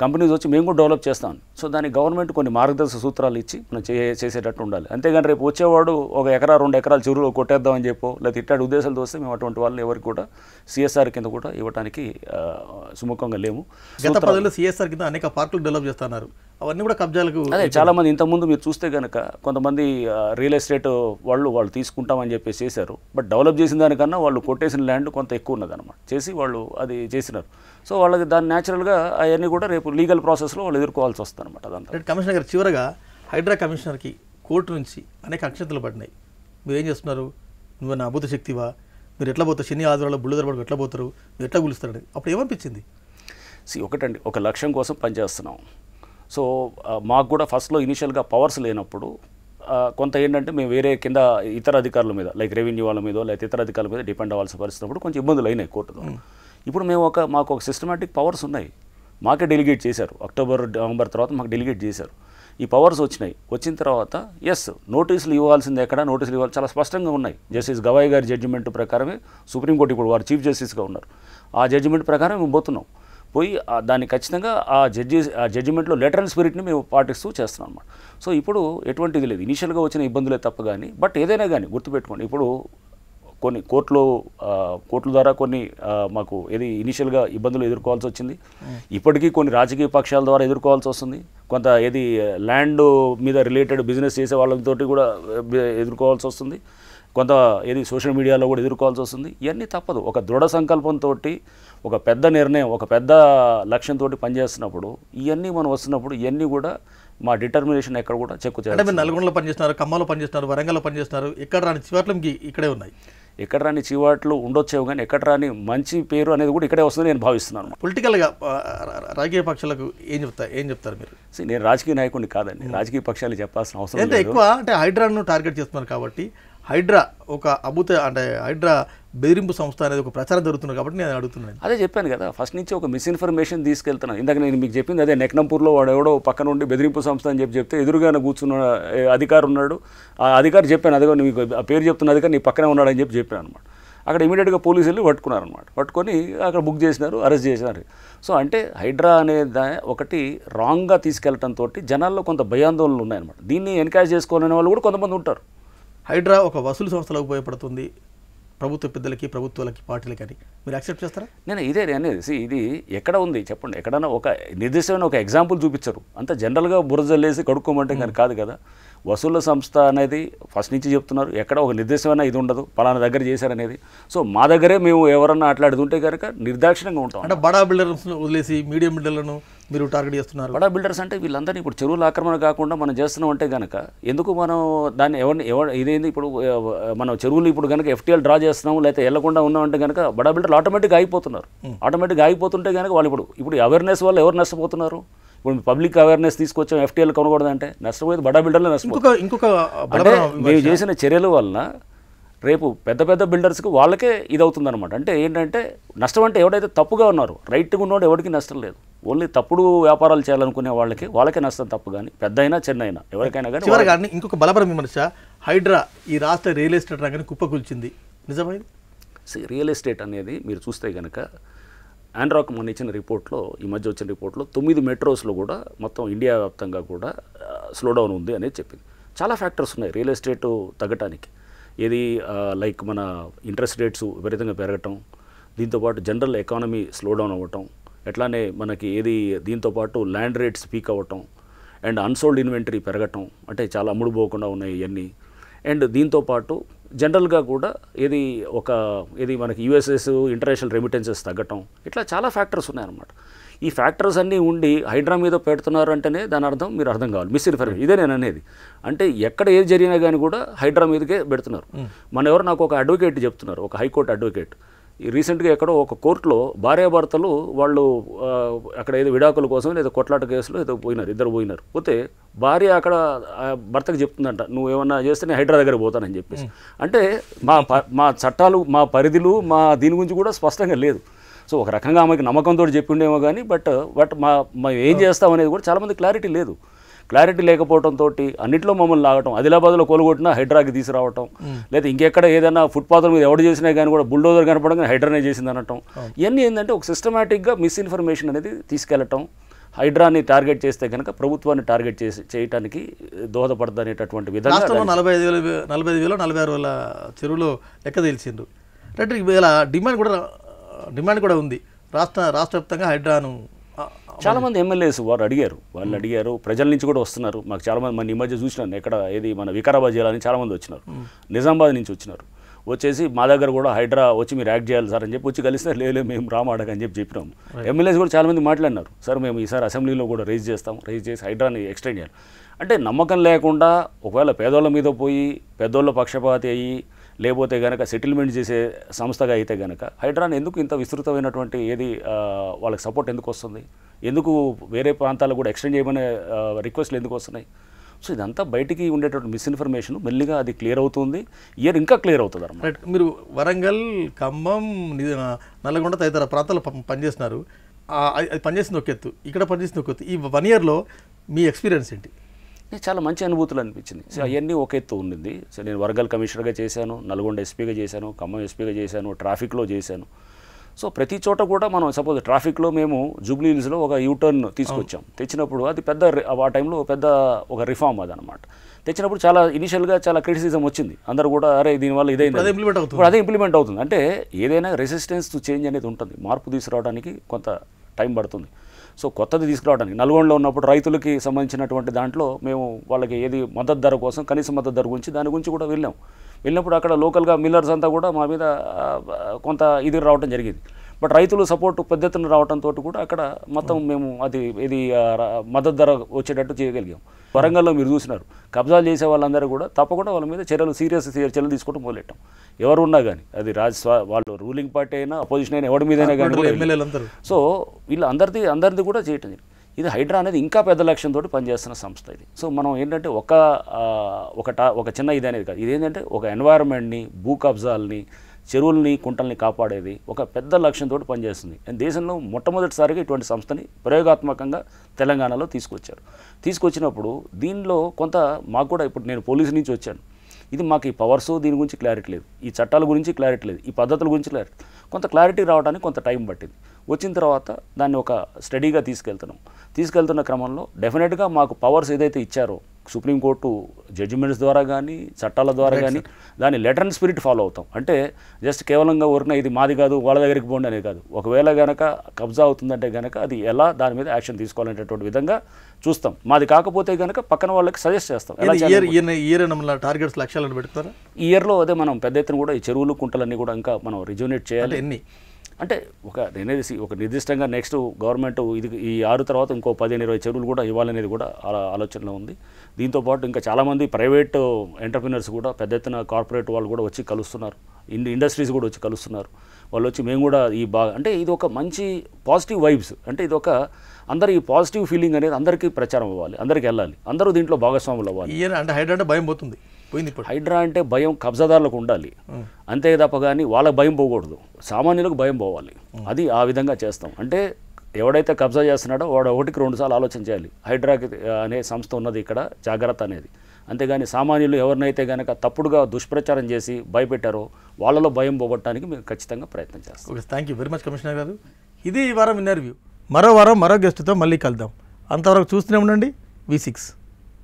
కంపెనీస్ వచ్చి మేము కూడా డెవలప్ చేస్తాం. సో దానికి గవర్నమెంట్ కొన్ని మార్గదర్శక సూత్రాలు ఇచ్చి మనం చేసేటట్టు ఉండాలి. అంతేగాని రేపు వచ్చేవాడు 1 ఎకరా 2 ఎకరాలు చెరువులో కొట్టేద్దామని చెప్పో లేకపోతే ఇట్లాంటి ఉద్దేశాలతో వస్తే మేము అటువంటి వాళ్ళని ఎవరికి కూడా సిఎస్ఆర్ కింద కూడా ఇవ్వడానికి సుముఖంగా లేము. గత 10 ఏళ్లలో సిఎస్ఆర్ కింద అనేక పార్కులు డెవలప్ చేస్తున్నారు. అవన్నీ కూడా కబ్జాలకు అదే చాలామంది ఇంతకుముందు మీరు చూస్తే కనుక కొంతమంది రియల్ ఎస్టేట్ వాళ్ళు తీసుకుంటామని చెప్పేసి చేశారు. బట్ డెవలప్ చేసిన దానికన్నా వాళ్ళు కొట్టేసిన ల్యాండ్ కొంత ఎక్కువ ఉన్నదన్నమాట. చేసి వాళ్ళు అది చేసినారు. సో వాళ్ళకి దాన్ని న్యాచురల్గా అవన్నీ కూడా రేపు లీగల్ ప్రాసెస్లో వాళ్ళు ఎదుర్కోవాల్సి వస్తుంది అనమాట. అదంతా కమిషనర్ గారు చివరగా హైడ్రా కమిషనర్కి కోర్టు నుంచి అనేక అక్షంతలు పడినాయి. మీరు ఏం చేస్తున్నారు? నువ్వు నా అభూత శక్తివా? మీరు ఎట్లా పోతారు? శని ఆదివారాలు బుల్లిదర పడుకు ఎట్లా పోతారు? మీరు ఎట్లా కూలుస్తారని అప్పుడు ఏమనిపించింది? ఒకటండి, ఒక లక్ష్యం కోసం పనిచేస్తున్నాం. సో మాకు కూడా ఫస్ట్లో ఇనిషియల్గా పవర్స్ లేనప్పుడు కొంత ఏంటంటే మేము వేరే కింద ఇతర అధికారుల మీద లైక్ రెవెన్యూ వాళ్ళ మీద లేకపోతే ఇతర అధికారుల మీద డిపెండ్ అవ్వాల్సిన పరిస్థితున్నప్పుడు కొంచెం ఇబ్బందులు అయినాయి కోర్టులో. ఇప్పుడు మాకు ఒక సిస్టమాటిక్ పవర్స్ ఉన్నాయి. మాకే డెలిగేట్ చేశారు. అక్టోబర్ నవంబర్ తర్వాత మాకు డెలిగేట్ చేశారు. ఈ పవర్స్ వచ్చినాయి. వచ్చిన తర్వాత నోటీసులు ఇవ్వాల్సింది ఎక్కడ, నోటీసులు ఇవ్వాలి చాలా స్పష్టంగా ఉన్నాయి. జస్టిస్ గవాయ్ గారి జడ్జిమెంట్ ప్రకారమే సుప్రీంకోర్టు ఇప్పుడు వారు చీఫ్ జస్టిస్గా ఉన్నారు. ఆ జడ్జిమెంట్ ప్రకారం మేము పోతున్నాం. పోయి దాన్ని ఖచ్చితంగా ఆ జడ్జిమెంట్లో లెటరల్ స్పిరిట్ని మేము పాటిస్తూ చేస్తున్నాం అన్నమాట. సో ఇప్పుడు ఎటువంటిది లేదు. ఇనిషియల్గా వచ్చిన ఇబ్బందులే తప్ప కానీ, బట్ ఏదైనా కానీ గుర్తుపెట్టుకోండి, ఇప్పుడు కొన్ని కోర్టుల ద్వారా కొన్ని మాకు ఇనిషియల్గా ఇబ్బందులు ఎదుర్కోవాల్సి వచ్చింది. ఇప్పటికీ కొన్ని రాజకీయ పక్షాల ద్వారా ఎదుర్కోవాల్సి వస్తుంది. కొంత ల్యాండ్ మీద రిలేటెడ్ బిజినెస్ చేసే వాళ్ళతో కూడా ఎదుర్కోవాల్సి వస్తుంది. కొంత సోషల్ మీడియాలో కూడా ఎదుర్కోవాల్సి వస్తుంది. ఇవన్నీ తప్పదు. ఒక దృఢ సంకల్పంతో ఒక పెద్ద నిర్ణయం, ఒక పెద్ద లక్ష్యంతో పనిచేస్తున్నప్పుడు ఇవన్నీ మనం వస్తున్నప్పుడు ఇవన్నీ కూడా మా డిటర్మినేషన్ ఎక్కడ కూడా చెక్కు చేయాలి. మీరు నల్గొండలో పనిచేస్తున్నారు, ఖమ్మంలో పనిచేస్తున్నారు, వరంగల్లో పనిచేస్తున్నారు. ఎక్కడ రాని చివాట్లు ఇక్కడే ఉన్నాయి. ఎక్కడ రాని చివాట్లు ఉండొచ్చేవి కానీ ఎక్కడ రాని మంచి పేరు అనేది కూడా ఇక్కడే వస్తుందని నేను భావిస్తున్నాను. పొలిటికల్గా రాజకీయ పక్షాలకు ఏం చెప్తారు మీరు? నేను రాజకీయ నాయకుడిని కాదండి. రాజకీయ పక్షాలు చెప్పాల్సిన అవసరం లేదు. ఎక్కువ అంటే హైడ్రాను టార్గెట్ చేస్తున్నారు కాబట్టి హైడ్రా ఒక హైడ్రా బెదిరింపు సంస్థ అనేది ఒక ప్రచారం జరుగుతుంది కాబట్టి నేను అడుగుతున్నాను. అదే చెప్పాను కదా, ఫస్ట్ నుంచి ఒక మిస్ఇన్ఫర్మేషన్ తీసుకెళ్తున్నాను. ఇందాక నేను మీకు చెప్పింది అదే. నెక్నంపూర్లో వాడు ఎవడో పక్కన ఉండి బెదిరింపు సంస్థ అని చెప్తే ఎదురుగానే కూర్చున్న అధికారి ఉన్నాడు. ఆ అధికారి చెప్పాను, అదిగో మీకు ఆ పేరు చెప్తున్న అధికారి నీ పక్కనే ఉన్నాడని చెప్పాను అనమాట. అక్కడ ఇమీడియట్గా పోలీసులు వెళ్ళి పట్టుకున్నారనమాట. పట్టుకొని అక్కడ బుక్ చేసినారు, అరెస్ట్ చేసినారు. సో అంటే హైడ్రా అనేది ఒకటి రాంగ్గా తీసుకెళ్లడంతో జనాల్లో కొంత భయాందోళనలు ఉన్నాయన్నమాట. దీన్ని ఎన్కరేజ్ చేసుకోవాలనే వాళ్ళు కూడా కొంతమంది ఉంటారు. హైడ్రా ఒక వసూలు సంస్థలకు ఉపయోగపడుతుంది ప్రభుత్వ పెద్దలకి, ప్రభుత్వాలకి, పార్టీలకి అని మీరు యాక్సెప్ట్ చేస్తారా? నేను ఇదే అనేది ఇది ఎక్కడ ఉంది చెప్పండి. ఎక్కడన్నా ఒక నిర్దిష్టమైన ఒక ఎగ్జాంపుల్ చూపించరు. అంత జనరల్గా బురజల్లేసి కడుక్కోమంటే కానీ కాదు కదా. వసూళ్ల సంస్థ అనేది ఫస్ట్ నుంచి చెప్తున్నారు. ఎక్కడ ఒక నిర్దిష్టమైన ఇది ఉండదు, పలానా దగ్గర చేశారనేది. సో మా దగ్గరే మేము ఎవరన్నా అట్లాడుతుంటే కనుక నిర్దాక్షిణ్యంగా ఉంటాం. అంటే బడా బిల్డర్స్ వదిలేసి మీడియం బిల్డర్లను మీరు టార్గెట్ చేస్తున్నారు. బడా బిల్డర్స్ అంటే వీళ్ళందరినీ ఇప్పుడు చెరువుల ఆక్రమణ కాకుండా మనం చేస్తున్నాం అంటే కనుక ఎందుకు మనం దాన్ని ఇదేంది ఇప్పుడు మనం చెరువులు ఇప్పుడు కనుక ఎఫ్టీఎల్ డ్రా చేస్తున్నాము లేకపోతే వెళ్లకుండా ఉన్నామంటే కనుక బడా బిల్డర్లు ఆటోమేటిక్గా ఆగిపోతున్నారు. ఆటోమేటిక్గా ఆగిపోతుంటే కనుక వాళ్ళు ఇప్పుడు అవేర్నెస్ వల్ల ఎవరు నష్టపోతున్నారు? ఇప్పుడు పబ్లిక్ అవేర్నెస్ తీసుకొచ్చాం ఎఫ్టీఎల్ కొనకూడదంటే నష్టపోయేది బడా బిల్డర్లు నష్టపోతుంది. అంటే మేము చేసిన చర్యల వలన రేపు పెద్ద పెద్ద బిల్డర్స్కి వాళ్ళకే ఇది అవుతుందన్నమాట. అంటే ఏంటంటే నష్టం అంటే ఎవడైతే తప్పుగా ఉన్నారో, రైట్గా ఉన్నవాడు ఎవరికి నష్టం లేదు. ఓన్లీ తప్పుడు వ్యాపారాలు చేయాలనుకునే వాళ్ళకే నష్టం తప్పు. కానీ పెద్ద అయినా చిన్న అయినా ఎవరికైనా కానీ. చివరిగా ఇంకొక బలపరం విమర్శ, హైడ్రా ఈ రాష్ట్ర రియల్ ఎస్టేట్ రంగాన్ని కుప్పకూల్చింది, నిజమైంది? రియల్ ఎస్టేట్ అనేది మీరు చూస్తే కనుక ఆండ్రాక్ మొన్న ఇచ్చిన రిపోర్ట్లో, ఈ మధ్య వచ్చిన రిపోర్ట్లో 9 మెట్రోస్లో కూడా మొత్తం ఇండియా వ్యాప్తంగా కూడా స్లోడౌన్ ఉంది అనేది చెప్పింది. చాలా ఫ్యాక్టర్స్ ఉన్నాయి రియల్ ఎస్టేట్ తగ్గటానికి. లైక్ మన ఇంట్రెస్ట్ రేట్స్ విపరీతంగా పెరగటం, దీంతోపాటు జనరల్ ఎకానమీ స్లోడౌన్ అవ్వటం, ఎట్లానే మనకి దీంతోపాటు ల్యాండ్ రేట్స్ పీక్ అవ్వటం, అండ్ అన్సోల్డ్ ఇన్వెంటరీ పెరగటం, అంటే చాలా అమ్ముడుపోకుండా ఉన్నాయి ఇవన్నీ. అండ్ దీంతోపాటు జనరల్గా కూడా మనకి యూఎస్ఎస్ ఇంటర్నేషనల్ రెమిటెన్సెస్ తగ్గటం, ఇట్లా చాలా ఫ్యాక్టర్స్ ఉన్నాయన్నమాట. ఈ ఫ్యాక్టర్స్ అన్నీ ఉండి హైడ్రా మీద పెడుతున్నారు అంటేనే దాని అర్థం మీరు అర్థం కావాలి. మిస్ఇన్ఫర్మేషన్ ఇదే నేను అనేది. అంటే ఎక్కడ ఏది జరిగినా కానీ కూడా హైడ్రా మీదకే పెడుతున్నారు. నాకు ఒక అడ్వకేట్ చెప్తున్నారు, ఒక హైకోర్టు అడ్వకేట్, రీసెంట్గా ఎక్కడో ఒక కోర్టులో భార్యాభర్తలు వాళ్ళు అక్కడ ఏదో విడాకుల కోసం లేదా కొట్లాట కేసులో ఏదో పోయినారు, ఇద్దరు పోయినారు. పోతే భార్య అక్కడ భర్తకు చెప్తుందంట, నువ్వు ఏమన్నా చేస్తే నేను హైడ్రా దగ్గర పోతానని చెప్పేసి. అంటే మా చట్టాలు, మా పరిధులు, మా దీని గురించి కూడా స్పష్టంగా లేదు. సో ఒక రకంగా ఆమెకి నమ్మకంతో చెప్పిండేమో కానీ బట్ మా ఏం చేస్తాం అనేది కూడా చాలామంది క్లారిటీ లేదు. క్లారిటీ లేకపోవడంతో అన్నింటిలో మమ్మల్ని లాగటం, ఆదిలాబాద్లో కొలుగొట్టినా హైడ్రాకి తీసుకురావటం, లేదా ఇంకెక్కడ ఏదైనా ఫుట్పాత్ల మీద ఎవడు చేసినా కానీ కూడా బుల్డోజర్ కనపడగానే హైడ్రానే చేసింది అనటం. ఇవన్నీ ఏంటంటే ఒక సిస్టమేటిక్గా మిస్ఇన్ఫర్మేషన్ అనేది తీసుకెళ్ళటం. హైడ్రాని టార్గెట్ చేస్తే కనుక ప్రభుత్వాన్ని టార్గెట్ చేయడానికి దోహదపడదు అనేటటువంటి విధంగా 45,000 చెరువులో లెక్క తెలిసిండ్రు. రైట్, ఇలా డిమాండ్ కూడా ఉంది రాష్ట్ర వ్యాప్తంగా హైడ్రాను. చాలామంది ఎమ్మెల్యేస్ వాళ్ళు అడిగారు, ప్రజల నుంచి కూడా వస్తున్నారు. మాకు చాలామంది మన ఈ మధ్య చూసినాను, ఎక్కడ ఏది మన వికారాబాద్ జిల్లా నుంచి చాలామంది వచ్చినారు, నిజామాబాద్ నుంచి వచ్చినారు. వచ్చేసి మా దగ్గర కూడా హైడ్రా వచ్చి మీరు యాక్ట్ చేయాలి సార్ అని చెప్పి వచ్చి కలిస్తే లేదు మేము రామాడకని చెప్పినాము. ఎమ్మెల్యేస్ కూడా చాలామంది మాట్లాడినారు, సార్ మేము ఈసారి అసెంబ్లీలో కూడా రైజ్ చేసి హైడ్రాని ఎక్స్టెండ్ చేయాలి. అంటే నమ్మకం లేకుండా ఒకవేళ పేదోళ్ళ మీద పోయి పెద్దోళ్ళ పక్షపాతి అయ్యి లేకపోతే కనుక సెటిల్మెంట్ చేసే సంస్థగా అయితే కనుక హైడ్రాని ఎందుకు ఇంత విస్తృతమైనటువంటి వాళ్ళకి సపోర్ట్ ఎందుకు వస్తుంది, ఎందుకు వేరే ప్రాంతాలకు కూడా ఎక్స్టెండ్ చేయమనే రిక్వెస్ట్లు ఎందుకు వస్తున్నాయి? సో ఇదంతా బయటికి ఉండేటువంటి మిస్ఇన్ఫర్మేషన్ మెల్లిగా అది క్లియర్ అవుతుంది, ఇయర్ ఇంకా క్లియర్ అవుతుంది అన్నమాట. మీరు వరంగల్, ఖమ్మం, నల్లగొండ తదితర ప్రాంతాల్లో పనిచేస్తున్నారు. అది పనిచేసింది ఒక ఎత్తు, ఇక్కడ పనిచేసింది ఒక ఎత్తు. ఈ 1 yearలో మీ ఎక్స్పీరియన్స్ ఏంటి? చాలా మంచి అనుభూతులు అనిపించింది. సో అవన్నీ ఒక ఎత్తు ఉండింది. సో నేను వరంగల్ కమిషనర్గా చేశాను, నల్గొండ ఎస్పీగా చేశాను, ఖమ్మం ఎస్పీగా చేశాను, ట్రాఫిక్లో చేశాను. సో ప్రతి చోట కూడా మనం సపోజ్ ట్రాఫిక్లో మేము జూబ్లీ హిల్స్లో ఒక యూటర్న్ తీసుకొచ్చాం. తెచ్చినప్పుడు అది పెద్ద ఆ టైంలో పెద్ద ఒక రిఫార్మ్ అదనమాట. తెచ్చినప్పుడు చాలా ఇనిషియల్గా చాలా క్రిటిసిజం వచ్చింది. అందరూ కూడా అరే దీనివల్ల ఇదైంది, అదే ఇంప్లిమెంట్ అవుతుంది. అంటే ఏదైనా రెసిస్టెన్స్ టు చేంజ్ అనేది ఉంటుంది, మార్పు తీసుకురావడానికి కొంత టైం పడుతుంది. సో కొత్తది తీసుకురావడానికి నల్గొండలో ఉన్నప్పుడు రైతులకి సంబంధించినటువంటి దాంట్లో మేము వాళ్ళకి ఏది మద్దతు ధర కోసం కనీస మద్దతు ధర గురించి దాని గురించి కూడా వెళ్ళినప్పుడు అక్కడ లోకల్గా మిల్లర్స్ అంతా కూడా మా మీద కొంత ఇది రావడం జరిగింది. బట్ రైతులు సపోర్టు పెద్ద ఎత్తున రావడంతో కూడా అక్కడ మొత్తం మేము మద్దతు ధర వచ్చేటట్టు చేయగలిగాం. వరంగల్లో మీరు చూసినారు, కబ్జాలు చేసే వాళ్ళందరూ కూడా తప్పకుండా వాళ్ళ మీద సీరియస్ చర్యలు తీసుకోవడం మొదలెట్టాం. ఎవరు ఉన్నా కానీ అది వాళ్ళు రూలింగ్ పార్టీ అయినా అపోజిషన్ అయినా ఎవరి మీదైనా కానీ. సో వీళ్ళు అందరిది కూడా చేయటం. ఇది హైడ్రా అనేది ఇంకా పెద్ద లక్ష్యంతో పనిచేస్తున్న సంస్థ ఇది. సో మనం ఏంటంటే ఒక చిన్న ఇది అనేది కాదు, ఇదేంటంటే ఒక ఎన్వైరన్మెంట్ని, భూ కబ్జాలని, చెరువుల్ని, కుంటల్ని కాపాడేది ఒక పెద్ద లక్ష్యంతో పనిచేస్తుంది. దేశంలో మొట్టమొదటిసారిగా ఇటువంటి సంస్థని ప్రయోగాత్మకంగా తెలంగాణలో తీసుకొచ్చినప్పుడు దీనిలో కొంత మాకు కూడా ఇప్పుడు నేను పోలీసు నుంచి వచ్చాను, ఇది మాకు ఈ పవర్స్ దీని గురించి క్లారిటీ లేదు, ఈ చట్టాల గురించి క్లారిటీ లేదు, ఈ పద్ధతుల గురించి క్లారిటీ, కొంత క్లారిటీ రావడానికి కొంత టైం పట్టింది. వచ్చిన తర్వాత దాన్ని ఒక స్టడీగా తీసుకెళ్తున్న క్రమంలో డెఫినెట్గా మాకు పవర్స్ ఏదైతే ఇచ్చారో సుప్రీంకోర్టు జడ్జిమెంట్స్ ద్వారా కానీ చట్టాల ద్వారా కానీ దాని లెటర్ అండ్ స్పిరిట్ ఫాలో అవుతాం. అంటే జస్ట్ కేవలంగా ఊరిన ఇది మాది కాదు వాళ్ళ దగ్గరికి పోండి అనేది కాదు. ఒకవేళ కనుక కబ్జా అవుతుందంటే కనుక అది ఎలా దాని మీద యాక్షన్ తీసుకోవాలనేటటువంటి విధంగా చూస్తాం. మాది కాకపోతే కనుక పక్కన వాళ్ళకి సజెస్ట్ చేస్తాం. టార్గెట్స్ లక్ష్యాలను పెడతారా ఈ ఇయర్లో? అదే మనం పెద్ద ఎత్తున కూడా ఈ చెరువులు కుంటలన్నీ కూడా ఇంకా మనం రిజ్యూనేట్ చేయాలి. ఎన్ని అంటే ఒక నిర్దిష్టంగా నెక్స్ట్ గవర్నమెంట్ ఈ 6 తర్వాత ఇంకో 15-20 చెరువులు కూడా ఇవ్వాలనేది కూడా ఆలోచనలో ఉంది. దీంతోపాటు ఇంకా చాలామంది ప్రైవేట్ ఎంటర్ప్రినర్స్ కూడా పెద్ద ఎత్తున కార్పొరేట్ వాళ్ళు కూడా వచ్చి కలుస్తున్నారు, ఇండస్ట్రీస్ కూడా వచ్చి కలుస్తున్నారు. వాళ్ళు వచ్చి మేము కూడా అంటే ఇది ఒక మంచి పాజిటివ్ వైబ్స్. అంటే ఇది ఒక అందరు ఈ పాజిటివ్ ఫీలింగ్ అనేది అందరికీ ప్రచారం అవ్వాలి, అందరికి వెళ్ళాలి, అందరూ దీంట్లో భాగస్వాములు అవ్వాలి. అంటే హైడ్రా అంటే భయం పోతుంది. హైడ్రా అంటే భయం కబ్జాదారులకు ఉండాలి, అంతే తప్ప కానీ వాళ్ళకి భయం పోకూడదు, సామాన్యులకు భయం పోవాలి. అది ఆ విధంగా చేస్తాం. అంటే ఎవడైతే కబ్జా చేస్తున్నాడో వాడు 1-2 సార్లు ఆలోచన చేయాలి. హైడ్రాకి అనే సంస్థ ఉన్నది ఇక్కడ, జాగ్రత్త అనేది. అంతేగాని సామాన్యులు ఎవరినైతే కనుక తప్పుడుగా దుష్ప్రచారం చేసి భయపెట్టారో వాళ్ళలో భయం పోగొట్టడానికి మేము ఖచ్చితంగా ప్రయత్నం చేస్తాం. Okay, thank you very much commissioner గారు. ఇది ఈ వారం ఇంటర్వ్యూ. మరో వారం మరో గెస్ట్తో మళ్ళీ కలుద్దాం. అంతవరకు చూస్తూనే ఉండండి V6.